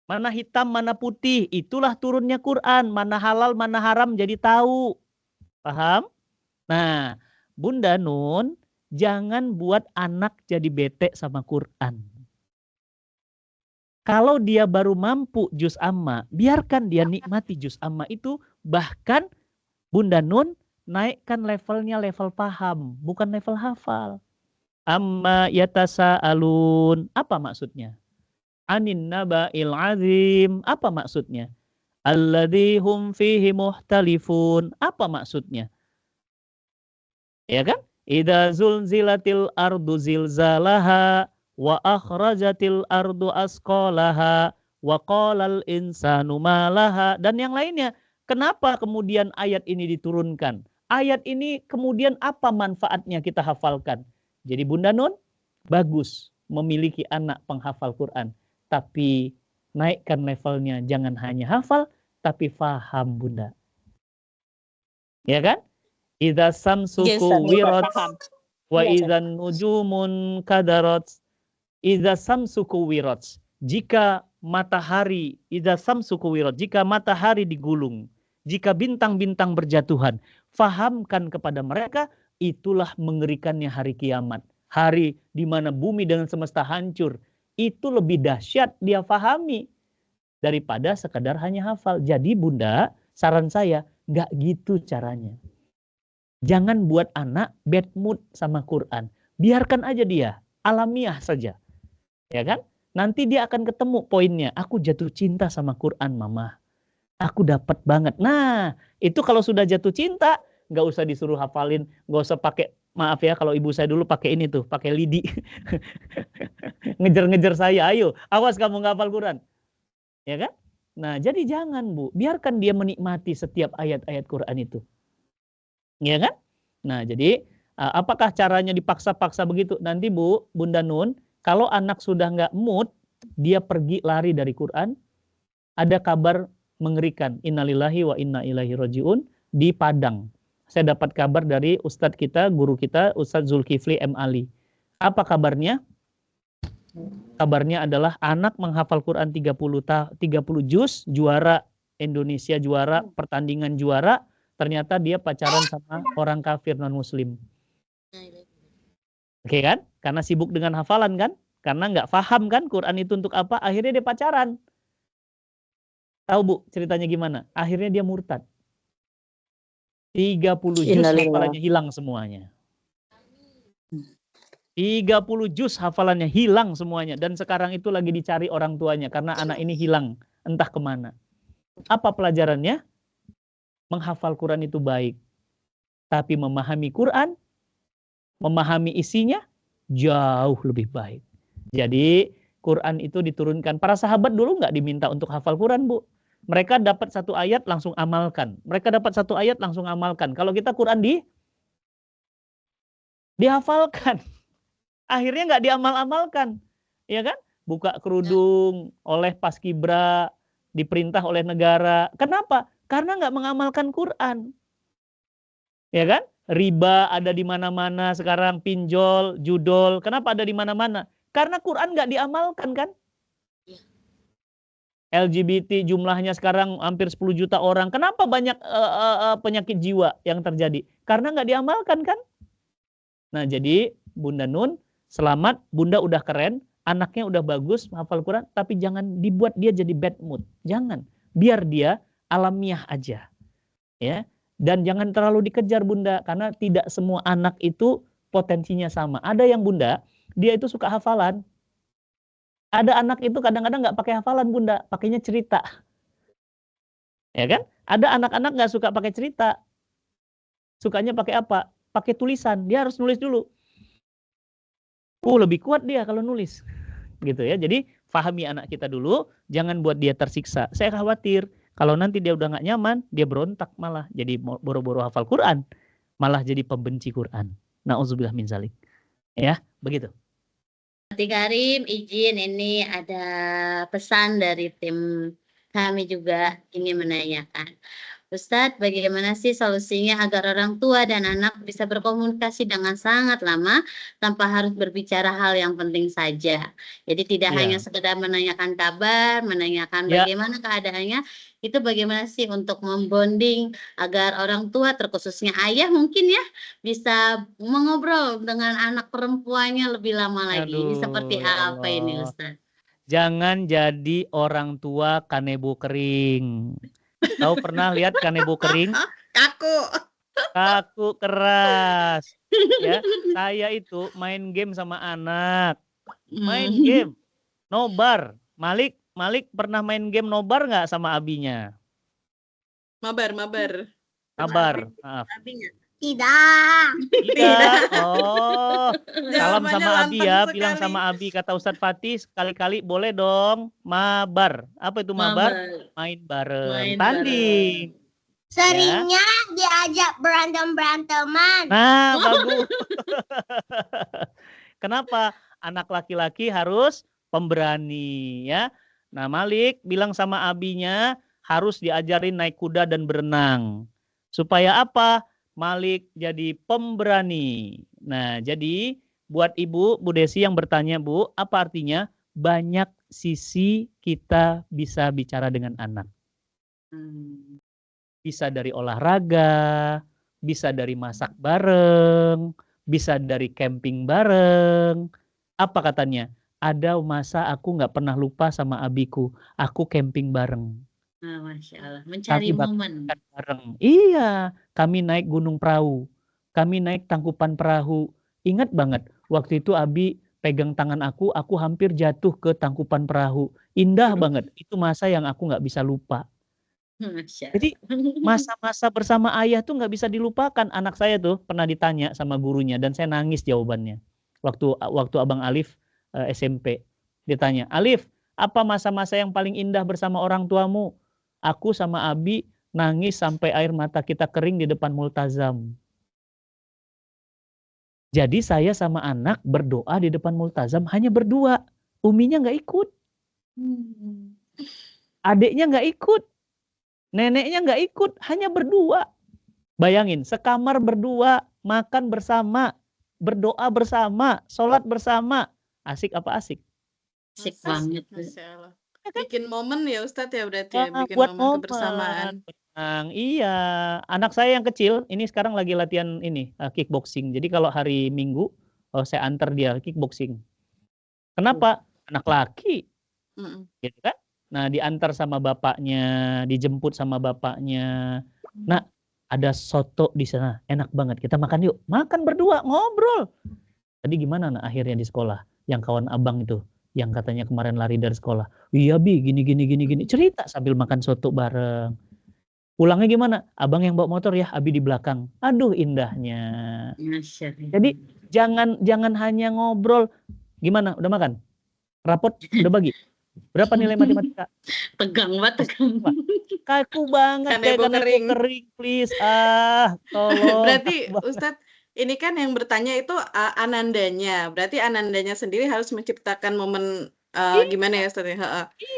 Mana hitam, mana putih. Itulah turunnya Quran. Mana halal, mana haram jadi tahu. Paham? Nah, Bunda Nun, jangan buat anak jadi bete sama Quran. Kalau dia baru mampu juz amma, biarkan dia nikmati juz amma itu. Bahkan Bunda Nun naikkan levelnya level paham, bukan level hafal. Amma yatasa'alun. Apa maksudnya? Anin naba'il azim. Apa maksudnya? Alladzi hum fihi muhtalifun. Apa maksudnya? Ya kan? Idza zulzilatil ardu zilzalaha wa akhrajatil ardu asqalaha wa qalal insanu ma laha, dan yang lainnya. Kenapa kemudian ayat ini diturunkan? Ayat ini kemudian apa manfaatnya kita hafalkan? Jadi Bunda Nun, bagus memiliki anak penghafal Quran. Tapi naikkan levelnya, jangan hanya hafal, tapi faham Bunda. Ya kan? Idza samsuku wirat wa idzan nujumun kadarat. Idza samsuku wirat. Jika matahari, idza samsuku wirat, jika matahari digulung, jika bintang-bintang berjatuhan, fahamkan kepada mereka, itulah mengerikannya hari kiamat. Hari di mana bumi dengan semesta hancur. Itu lebih dahsyat dia fahami daripada sekadar hanya hafal. Jadi Bunda, saran saya, gak gitu caranya. Jangan buat anak bad mood sama Quran. Biarkan aja dia, alamiah saja. Ya kan? Nanti dia akan ketemu poinnya. Aku jatuh cinta sama Quran, Mama. Aku dapat banget. Nah, itu kalau sudah jatuh cinta, nggak usah disuruh hafalin, nggak usah pakai, maaf ya, kalau ibu saya dulu pakai ini tuh, pakai lidi. Ngejar-ngejar saya, ayo, awas kamu nggak hafal Quran. Ya kan? Nah, jadi jangan Bu, biarkan dia menikmati setiap ayat-ayat Quran itu. Ya kan? Nah, jadi apakah caranya dipaksa-paksa begitu? Nanti Bu, Bunda Nun, kalau anak sudah nggak mood, dia pergi lari dari Quran, ada kabar mengerikan, innalillahi wa inna ilaihi rajiun di Padang. Saya dapat kabar dari ustadz kita, guru kita, Ustadz Zulkifli M. Ali. Apa kabarnya? Kabarnya adalah anak menghafal Quran 30 juz, juara Indonesia, juara pertandingan juara, ternyata dia pacaran sama orang kafir non-muslim. Oke kan? Karena sibuk dengan hafalan kan? Karena nggak paham kan Quran itu untuk apa, akhirnya dia pacaran. Tahu Bu ceritanya gimana? Akhirnya dia murtad. 30 juz hafalannya hilang semuanya. 30 juz hafalannya hilang semuanya. Dan sekarang itu lagi dicari orang tuanya. Karena anak ini hilang. Entah kemana. Apa pelajarannya? Menghafal Quran itu baik. Tapi memahami Quran, memahami isinya, jauh lebih baik. Jadi Quran itu diturunkan. Para sahabat dulu nggak diminta untuk hafal Quran Bu. Mereka dapat satu ayat langsung amalkan. Mereka dapat satu ayat langsung amalkan. Kalau kita Quran dihafalkan. Akhirnya nggak diamal-amalkan. Ya kan? Buka kerudung oleh paskibra, diperintah oleh negara. Kenapa? Karena nggak mengamalkan Quran. Ya kan? Riba ada di mana-mana sekarang, pinjol, judol. Kenapa ada di mana-mana? Karena Quran nggak diamalkan kan? LGBT jumlahnya sekarang hampir 10 juta orang. Kenapa banyak penyakit jiwa yang terjadi? Karena nggak diamalkan kan? Nah jadi Bunda Nun, selamat, Bunda udah keren, anaknya udah bagus hafal Quran, tapi jangan dibuat dia jadi bad mood. Jangan, biar dia alamiah aja. Ya. Dan jangan terlalu dikejar Bunda, karena tidak semua anak itu potensinya sama. Ada yang Bunda, dia itu suka hafalan. Ada anak itu kadang-kadang nggak pakai hafalan Bunda, pakainya cerita. Ya kan? Ada anak-anak nggak suka pakai cerita. Sukanya pakai apa? Pakai tulisan. Dia harus nulis dulu. Lebih kuat dia kalau nulis. Gitu ya. Jadi pahami anak kita dulu, jangan buat dia tersiksa. Saya khawatir kalau nanti dia udah nggak nyaman, dia berontak malah jadi boro-boro hafal Quran, malah jadi pembenci Quran. Nauzubillah min zalik. Ya, begitu. Ustadz Karim, izin ini ada pesan dari tim kami juga ingin menanyakan. Ustadz, bagaimana sih solusinya agar orang tua dan anak bisa berkomunikasi dengan sangat lama tanpa harus berbicara hal yang penting saja. Jadi tidak hanya sekedar menanyakan kabar, menanyakan bagaimana keadaannya, itu bagaimana sih untuk membonding agar orang tua, terkhususnya ayah mungkin ya, bisa mengobrol dengan anak perempuannya lebih lama lagi. Ini seperti apa ini Ustadz? Jangan jadi orang tua kanebo kering. Tahu pernah lihat kanebo kering? Kaku keras. Ya, saya itu main game sama anak. Main game. Nobar. Malik pernah main game nobar nggak sama abinya? Mabar. Maaf. Tidak. Oh, salam sama Abi ya. Sekali. Bilang sama Abi, kata Ustadz Fatih, sekali-kali boleh dong mabar. Apa itu mabar? Main bareng. Tanding. Seringnya diajak berantem-beranteman. Nah, bagus. Kenapa? Anak laki-laki harus pemberani ya. Nah, Malik bilang sama abinya harus diajarin naik kuda dan berenang. Supaya apa? Malik jadi pemberani. Nah, jadi buat Ibu, Bu Desi yang bertanya, Bu, apa artinya? Banyak sisi kita bisa bicara dengan anak. Bisa dari olahraga, bisa dari masak bareng, bisa dari camping bareng. Apa katanya? Ada masa aku nggak pernah lupa sama abiku, aku camping bareng. Masya Allah, mencari momen. Bareng. Iya, kami naik gunung perahu, kami naik tangkupan perahu. Ingat banget, waktu itu Abi pegang tangan aku hampir jatuh ke tangkupan perahu. Indah banget, itu masa yang aku nggak bisa lupa. Masya Jadi masa-masa bersama ayah tuh nggak bisa dilupakan. Anak saya tuh pernah ditanya sama gurunya dan saya nangis jawabannya. Waktu Abang Alif SMP ditanya, Alif, apa masa-masa yang paling indah bersama orang tuamu? Aku sama Abi nangis sampai air mata kita kering di depan multazam. Jadi saya sama anak berdoa di depan multazam hanya berdua. Uminya nggak ikut, adiknya nggak ikut, neneknya nggak ikut, hanya berdua. Bayangin, sekamar berdua, makan bersama, berdoa bersama, sholat bersama. Asik apa asik? Asik Masa banget. Masya Allah. Bikin momen ya Ustadz ya berarti ya, Ah, bikin buat momen kebersamaan. Iya, anak saya yang kecil ini sekarang lagi latihan ini kickboxing. Jadi kalau hari Minggu saya antar dia kickboxing. Kenapa? Anak laki, Mm-mm. gitu kan? Nah, diantar sama bapaknya, dijemput sama bapaknya. Nah, ada soto di sana, enak banget. Kita makan yuk. Makan berdua, ngobrol. Tadi gimana akhirnya di sekolah? Yang kawan abang itu, yang katanya kemarin lari dari sekolah. Iya Bi, gini. Cerita sambil makan soto bareng. Pulangnya gimana? Abang yang bawa motor ya, Abi di belakang. Aduh, indahnya. Masya Allah. Jadi jangan hanya ngobrol. Gimana? Udah makan? Rapot udah bagi? Berapa nilai matematika? Tegang banget, tegang. Kaku banget kayak Kanebo kanebo kering, please. Tolong. Berarti Ustadz, ini kan yang bertanya itu Anandanya. Berarti Anandanya sendiri harus menciptakan momen gimana ya Ustadz?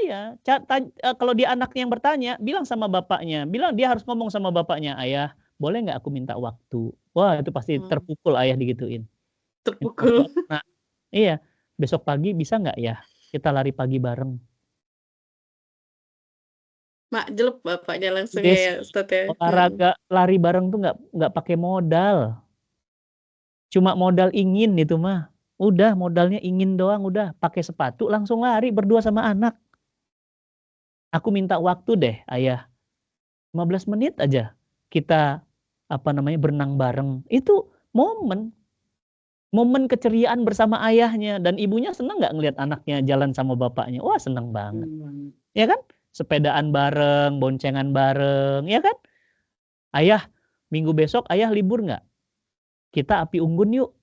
Iya, kalau dia anaknya yang bertanya, bilang sama bapaknya, dia harus ngomong sama bapaknya, ayah, boleh nggak aku minta waktu? Wah, itu pasti terpukul ayah digituin. Terpukul. Nah, iya, besok pagi bisa nggak ya kita lari pagi bareng? Mak jelek bapaknya langsung ya Ustadz ya. Olahraga lari bareng tuh nggak pakai modal, cuma modal ingin itu mah. Udah modalnya ingin doang, udah pakai sepatu langsung lari berdua sama anak. Aku minta waktu deh, ayah. 15 menit aja kita berenang bareng. Itu momen keceriaan bersama ayahnya, dan ibunya senang nggak ngelihat anaknya jalan sama bapaknya? Wah, senang banget. Ya kan? Sepedaan bareng, boncengan bareng, ya kan? Ayah, minggu besok ayah libur nggak? Kita api unggun yuk.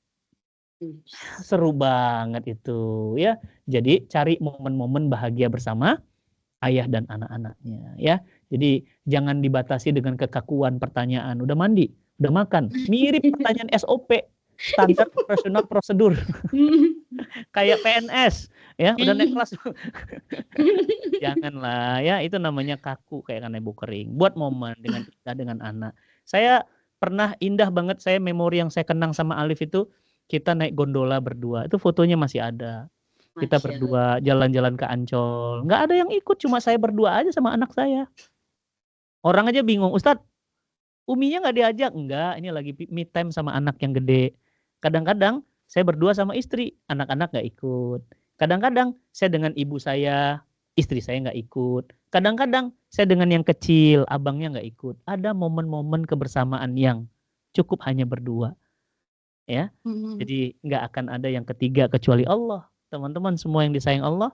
Seru banget itu ya. Jadi cari momen-momen bahagia bersama ayah dan anak-anaknya ya. Jadi jangan dibatasi dengan kekakuan pertanyaan. Udah mandi, udah makan. Mirip pertanyaan SOP, standar operasional prosedur. Kayak PNS ya, udah naik kelas. Janganlah ya, itu namanya kaku kayak kanebo kering. Buat momen dengan anak. Saya pernah indah banget, saya memori yang saya kenang sama Alif itu kita naik gondola berdua. Itu fotonya masih ada. Kita berdua jalan-jalan ke Ancol. Nggak ada yang ikut, cuma saya berdua aja sama anak saya. Orang aja bingung, Ustadz, Uminya nggak diajak? Enggak, ini lagi me time sama anak yang gede. Kadang-kadang saya berdua sama istri, anak-anak nggak ikut. Kadang-kadang saya dengan ibu saya, istri saya nggak ikut. Kadang-kadang saya dengan yang kecil, abangnya nggak ikut. Ada momen-momen kebersamaan yang cukup hanya berdua. Ya, jadi nggak akan ada yang ketiga kecuali Allah. Teman-teman semua yang disayang Allah,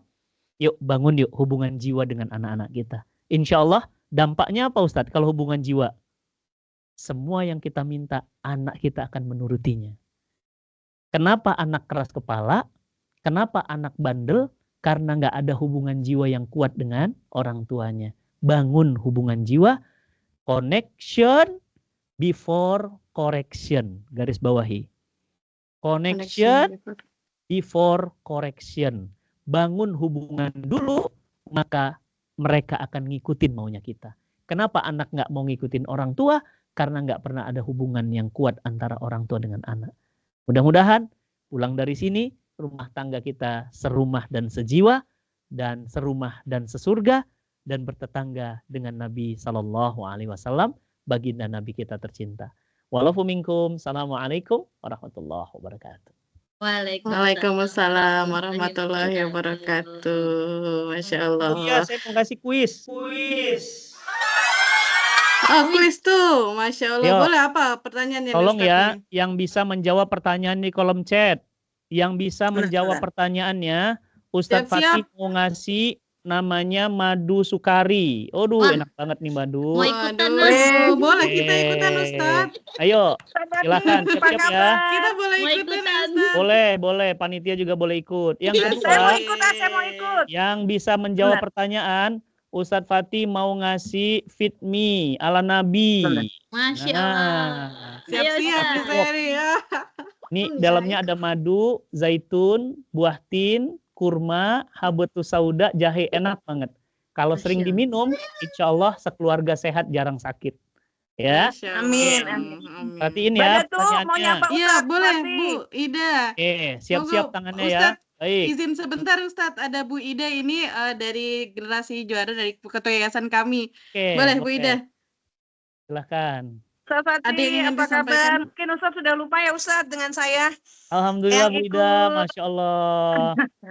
yuk bangun yuk hubungan jiwa dengan anak-anak kita. Insya Allah dampaknya apa Ustadz kalau hubungan jiwa? Semua yang kita minta anak kita akan menurutinya. Kenapa anak keras kepala? Kenapa anak bandel? Karena nggak ada hubungan jiwa yang kuat dengan orang tuanya. Bangun hubungan jiwa, connection before correction. Garis bawahi. Connection before correction. Bangun hubungan dulu, maka mereka akan ngikutin maunya kita. Kenapa anak nggak mau ngikutin orang tua? Karena nggak pernah ada hubungan yang kuat antara orang tua dengan anak. Mudah-mudahan pulang dari sini, rumah tangga kita serumah dan sejiwa, dan serumah dan sesurga, dan bertetangga dengan Nabi SAW, baginda Nabi kita tercinta. Walaupun Assalamualaikum warahmatullahi wabarakatuh. Waalaikumsalam warahmatullahi wabarakatuh. Masya Allah. Oh iya, saya mau kasih kuis. Oh, kuis tuh. Masya Allah. Yo. Boleh apa pertanyaannya? Tolong Ustadz ya, nih? yang bisa menjawab pertanyaan di kolom chat. Yang bisa menjawab pertanyaannya, Ustadz Siap-siap. Fatih mau ngasih namanya Madu Sukari. Aduh, Wah. enak banget nih Madu. Mau ikutan, Waduh, Mas? boleh kita ikutan Ustadz. Ayo, Ustadz silakan Fatih, apa siap-siap ya. kabar? Kita boleh Mau ikutan ya ikutan. Ustadz. Boleh, panitia juga boleh ikut. Yang Saya mau kedua, ikut, saya mau ikut. yang bisa menjawab Benar. pertanyaan, Ustadz Fatih mau ngasih fit me ala Nabi. Masya Allah. Nah, Siap-siap nih Ustadz. saya nih ya. ini dalamnya ada madu, zaitun, buah tin, kurma, habatus sauda, jahe, enak banget. Kalau sering Masya diminum, insya Allah sekeluarga sehat, jarang sakit. Ya, Masya Amin, Allah. amin. perhatiin Mbak ya Datu mau pertanyaannya. nyapa Iya, Ustadz boleh Fatih. Bu Ida. Siap-siap Monggo, tangannya ya. Ustadz, Baik. izin sebentar Ustadz, ada Bu Ida ini dari generasi juara dari ketua yayasan kami. Oke, Boleh Bu boleh. Ida. Silahkan. Ustadz Ada yang ingin Fatih, apa kabar? disampaikan? Mungkin Ustadz sudah lupa ya Ustadz dengan saya. Alhamdulillah Bu Yang Ida, ikut. Masya Allah.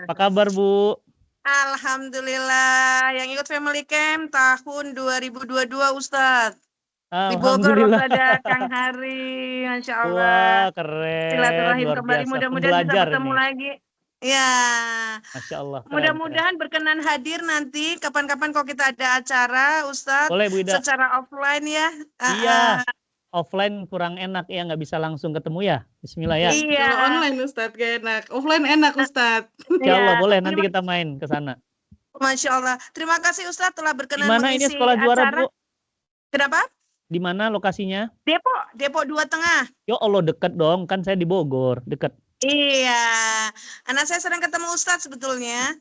Apa kabar Bu? Alhamdulillah, yang ikut Family Camp tahun 2022 Ustadz. Di Bogor Alhamdulillah. waktu ada Kang Hari, Masya Wah, Allah. keren. Silaturahim Luar kembali, biasa. mudah-mudahan bisa Pembelajar bertemu ini. lagi. Ya, Masya Allah. Keren, mudah-mudahan berkenan hadir nanti kapan-kapan kalau kita ada acara, keren. Ustadz, Boleh Bu Ida. secara offline ya. Iya. Offline kurang enak ya, nggak bisa langsung ketemu ya. Bismillah ya. Iya. Kalau online Ustadz gak enak, offline enak Ustadz. Insya Allah Iya. boleh nanti kita main ke sana. Masya Allah. Terima kasih Ustadz telah Di berkenan mana ini mengisi sekolah juara acara. Bu? Kenapa? Di mana lokasinya? Depok 2 Tengah. Ya Allah deket dong, kan saya di Bogor, deket. Iya. Anak saya sering ketemu Ustadz sebetulnya.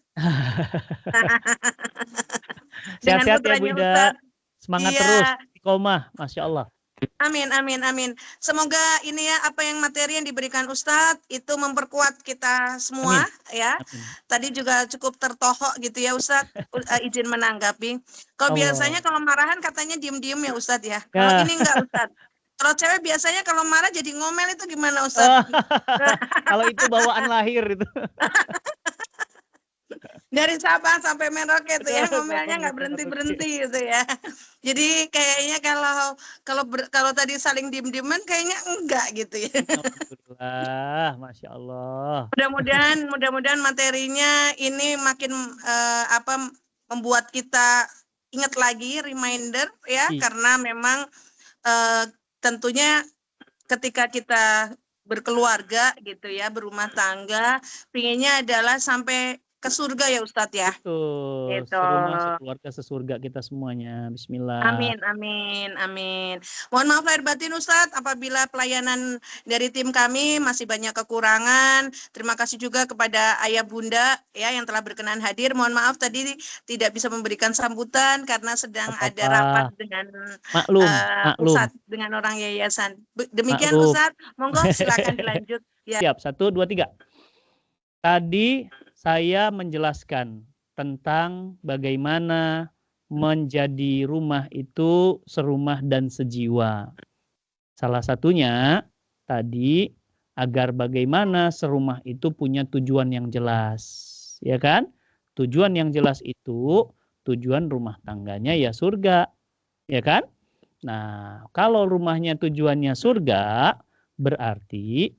Dengan Sehat-sehat ya Bu putranya Ida. Ustadz. Semangat Iya. terus. Istiqomah, Masya Allah. Amin, amin, amin. Semoga ini ya apa yang materi yang diberikan Ustadz itu memperkuat kita semua ya. Amin. Tadi juga cukup tertohok gitu ya Ustadz. Izin menanggapi. Kalau Allah. biasanya kalau marahan katanya diem-diem ya Ustadz ya. Kalau Ya. ini enggak Ustadz. Kalau cewek biasanya kalau marah jadi ngomel itu gimana Ustadz? Kalau itu bawaan lahir itu. Dari Sabang sampai Merauke itu ya Betul, ngomelnya nggak Sabang sampai berhenti gitu ya. Jadi kayaknya kalau tadi saling diem-dieman kayaknya enggak gitu ya. Alhamdulillah, Masya Allah. Mudah-mudahan materinya ini makin membuat kita ingat lagi reminder ya, Iya. karena memang tentunya ketika kita berkeluarga gitu ya, berumah tangga, pinginnya adalah sampai ke surga ya Ustadz ya. Betul. Gitu. Serumah sekeluarga sesurga kita semuanya. Bismillah. Amin, amin, amin. Mohon maaf lahir batin Ustadz apabila pelayanan dari tim kami masih banyak kekurangan. Terima kasih juga kepada ayah bunda ya yang telah berkenan hadir. Mohon maaf tadi tidak bisa memberikan sambutan karena sedang Apa-apa. ada rapat dengan Maklum. Ustadz dengan orang yayasan. Demikian Maklum. Ustadz, monggo silakan dilanjut. Ya. Siap, 1, 2, 3. Tadi saya menjelaskan tentang bagaimana menjadi rumah itu serumah dan sejiwa. Salah satunya tadi agar bagaimana serumah itu punya tujuan yang jelas. Ya kan? Tujuan yang jelas itu tujuan rumah tangganya ya surga. Ya kan? Nah, kalau rumahnya tujuannya surga, berarti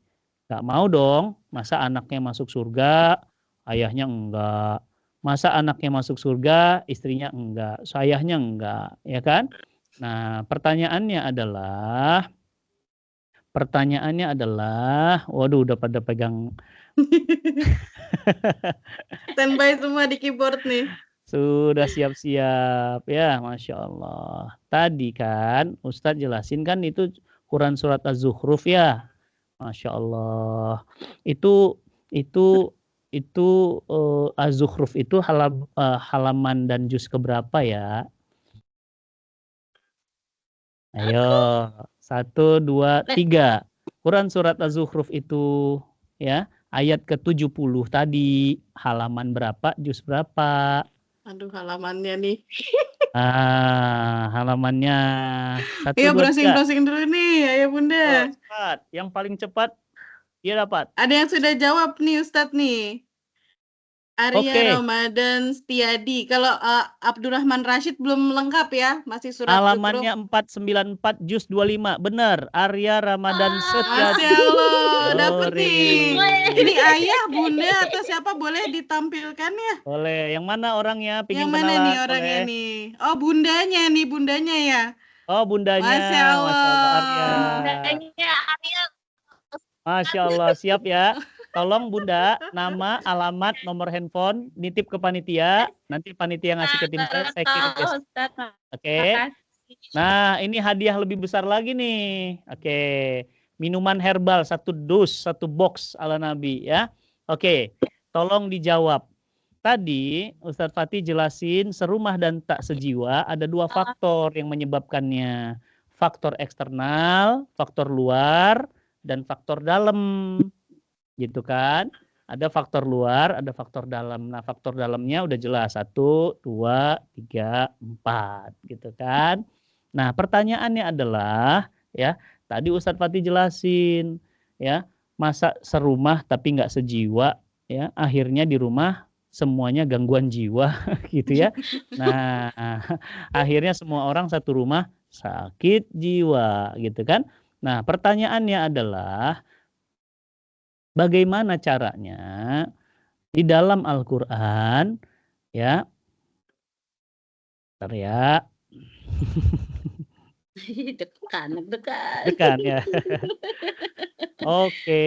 nggak mau dong masa anaknya masuk surga, ayahnya enggak. Masa anaknya masuk surga, istrinya enggak, ayahnya enggak, ya kan? Nah, pertanyaannya adalah, waduh udah pada pegang. Standby semua di keyboard nih. Sudah siap-siap ya, Masya Allah. Tadi kan Ustadz jelasin kan itu Quran surat Az-Zukhruf ya, Masya Allah. Itu Az-Zukhruf itu halaman dan juz keberapa ya? Ayo, 1, 2, 3. Quran surat Az-Zukhruf itu ya ayat ke-70 tadi halaman berapa, juz berapa? Aduh halamannya nih. Halamannya 1, Iya 2, 3. browsing dulu nih ayah bunda. Cepat, yang paling cepat dia dapat. Ada yang sudah jawab nih Ustadz nih. Arya Oke. Ramadan Setiadi. Kalau Abdurrahman Rashid belum lengkap ya, masih surat Halamannya Zukhruf. 494 juz 25. Benar, Arya Ramadan Setiadi. Masya Allah, dapet nih. Yori. Ini ayah, bunda, atau siapa boleh ditampilkan ya? Boleh. Yang mana orangnya? Yang Pingin mana kenalan? nih orangnya Boleh. nih? Oh, bundanya nih, bundanya ya. Oh, bundanya. Masya Masya Allah, Arya. Bundanya Arya. Masya Allah, siap ya. Tolong Bunda, nama, alamat, nomor handphone, nitip ke panitia. Nanti panitia ngasih ke tim saya kirim besok. Oke. Nah, ini hadiah lebih besar lagi nih. Oke. Minuman herbal 1 dus, 1 box ala Nabi ya. Oke. Tolong dijawab. Tadi Ustadz Fatih jelasin serumah dan tak sejiwa ada 2 faktor yang menyebabkannya. Faktor eksternal, faktor luar, dan faktor dalam. Gitu kan? Ada faktor luar, ada faktor dalam. Nah, faktor dalamnya udah jelas 1, 2, 3, 4 gitu kan. Nah, pertanyaannya adalah ya, tadi Ustadz Fatih jelasin ya, masa serumah tapi nggak sejiwa ya, akhirnya di rumah semuanya gangguan jiwa gitu ya. Nah, akhirnya semua orang satu rumah sakit jiwa gitu kan. Nah, pertanyaannya adalah bagaimana caranya di dalam Al-Qur'an ya. Bentar ya. Dekan ya. Oke.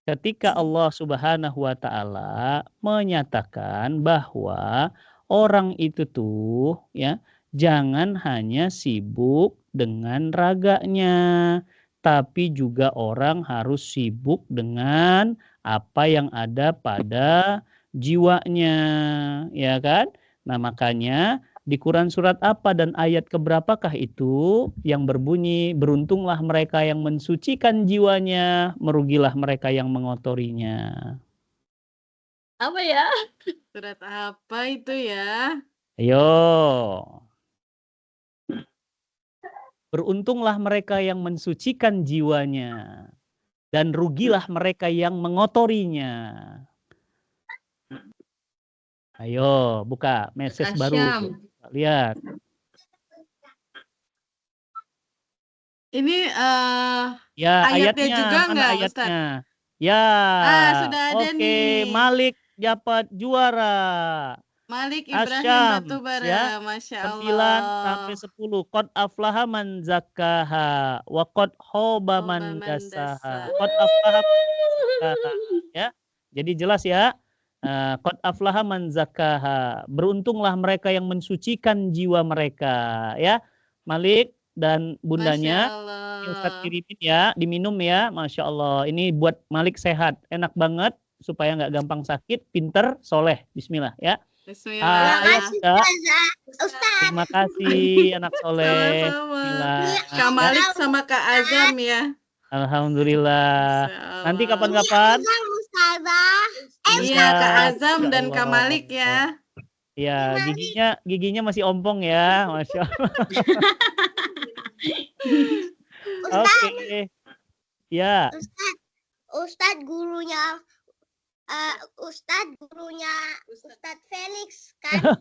Ketika Allah Subhanahu wa taala menyatakan bahwa orang itu tuh ya jangan hanya sibuk dengan raganya, tapi juga orang harus sibuk dengan apa yang ada pada jiwanya, ya kan? Nah, makanya di Quran surat apa dan ayat keberapakah itu yang berbunyi beruntunglah mereka yang mensucikan jiwanya, merugilah mereka yang mengotorinya. Apa ya? Surat apa itu ya? Ayo. Beruntunglah mereka yang mensucikan jiwanya dan rugilah mereka yang mengotorinya. Ayo, buka message baru. Lihat. Ini Ya, ayatnya juga mana nggak, ayatnya? Ustadz? Ya. Sudah ada Oke, nih. Malik dapat juara. Malik Ibrahim Asyam, Batubara, ya. Masya 9 sampai Allah. 10. Qad aflaha man zakkaha wa qad khaba man Man dassaha. dassaha. Qad aflaha man zakkaha, ya. Jadi jelas ya. Qad aflaha man zakkaha. Beruntunglah mereka yang mensucikan jiwa mereka, ya. Malik dan bundanya ini Ustadz kirimin ya, diminum ya. Masya Allah. Ini buat Malik sehat, enak banget supaya nggak gampang sakit, pinter, soleh. Bismillah ya. Bismillah. Terima kasih anak soleh. Sama-sama. Kak Malik sama Kak Azam ya. Alhamdulillah. Nanti kapan-kapan. Iya, Kak Azam dan Kak Malik ya. Ya, giginya masih ompong ya, Masya Allah. Oke. Ya. Ustadz gurunya Ustadz Felix kan?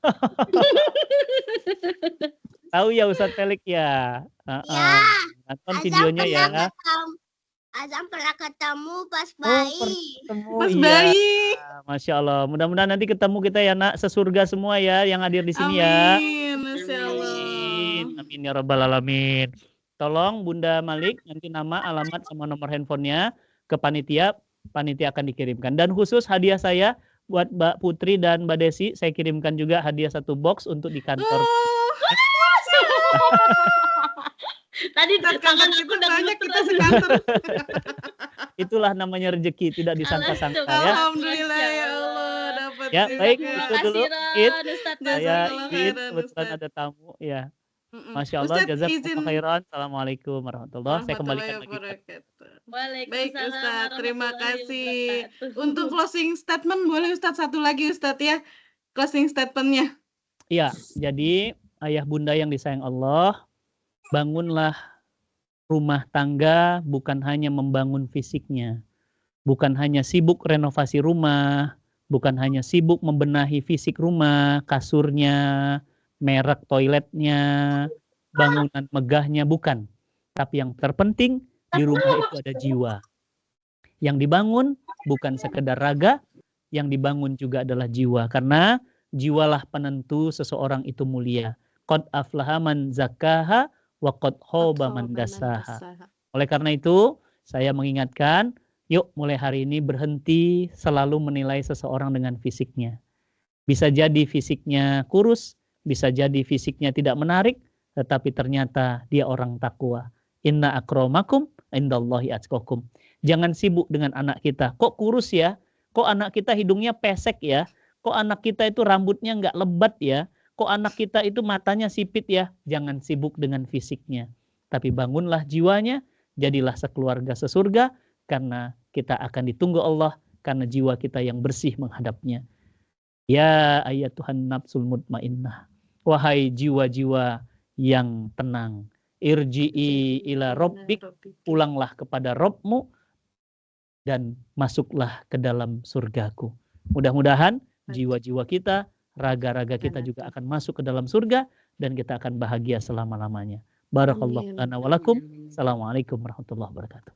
Tahu ya Ustadz Felix ya. Ya. Nonton videonya ya. Azam pernah ketemu pas bayi. Pas bayi. Masya Allah. Mudah-mudahan nanti ketemu kita ya nak sesurga semua ya yang hadir di sini ya. Amin. Masya Allah. Amin ya rabbal alamin. Tolong Bunda Malik nanti nama, alamat sama nomor handphonenya ke panitia. Panitia akan dikirimkan. Dan khusus hadiah saya buat Mbak Putri dan Mbak Desi, saya kirimkan juga hadiah 1 box untuk di kantor. Tadi tangan aku udah banyak kita sekantor. Itulah Itulah namanya rezeki, tidak disangka-sangka ya. Alhamdulillah ya Allah dapat. Ya, baik juga. itu dulu. Saya izin kebetulan ada tamu ya. Masya Allah, jazakumullah khairan. Assalamualaikum warahmatullahi wabarakatuh. Saya kembalikan lagi. Baik Ustadz, terima kasih. Untuk closing statement boleh Ustadz satu lagi Ustadz ya. Closing statementnya. Iya, jadi ayah bunda yang disayang Allah, bangunlah rumah tangga bukan hanya membangun fisiknya, bukan hanya sibuk renovasi rumah, Bukan hanya sibuk membenahi fisik rumah, kasurnya, merek toiletnya, bangunan megahnya, bukan. Tapi yang terpenting di rumah itu ada jiwa. Yang dibangun bukan sekedar raga, yang dibangun juga adalah jiwa. Karena jiwalah penentu seseorang itu mulia. Qad aflaha man zakkaha wa qad khaba man dassaha. Oleh karena itu, saya mengingatkan, yuk mulai hari ini berhenti selalu menilai seseorang dengan fisiknya. Bisa jadi fisiknya kurus, bisa jadi fisiknya tidak menarik, tetapi ternyata dia orang takwa. Inna akramakum indallahi atqakum. Jangan sibuk dengan anak kita. Kok kurus ya? Kok anak kita hidungnya pesek ya? Kok anak kita itu rambutnya nggak lebat ya? Kok anak kita itu matanya sipit ya? Jangan sibuk dengan fisiknya. Tapi bangunlah jiwanya, jadilah sekeluarga sesurga, karena kita akan ditunggu Allah, karena jiwa kita yang bersih menghadapnya. Ya ayatuhan nafsul mutmainnah. Wahai jiwa-jiwa yang tenang. Irji'i ila rabbik, pulanglah kepada Rabbmu dan masuklah ke dalam surgaku. Mudah-mudahan jiwa-jiwa kita, raga-raga kita juga akan masuk ke dalam surga dan kita akan bahagia selama-lamanya. Barakallahu lana wa lakum. Assalamualaikum warahmatullahi wabarakatuh.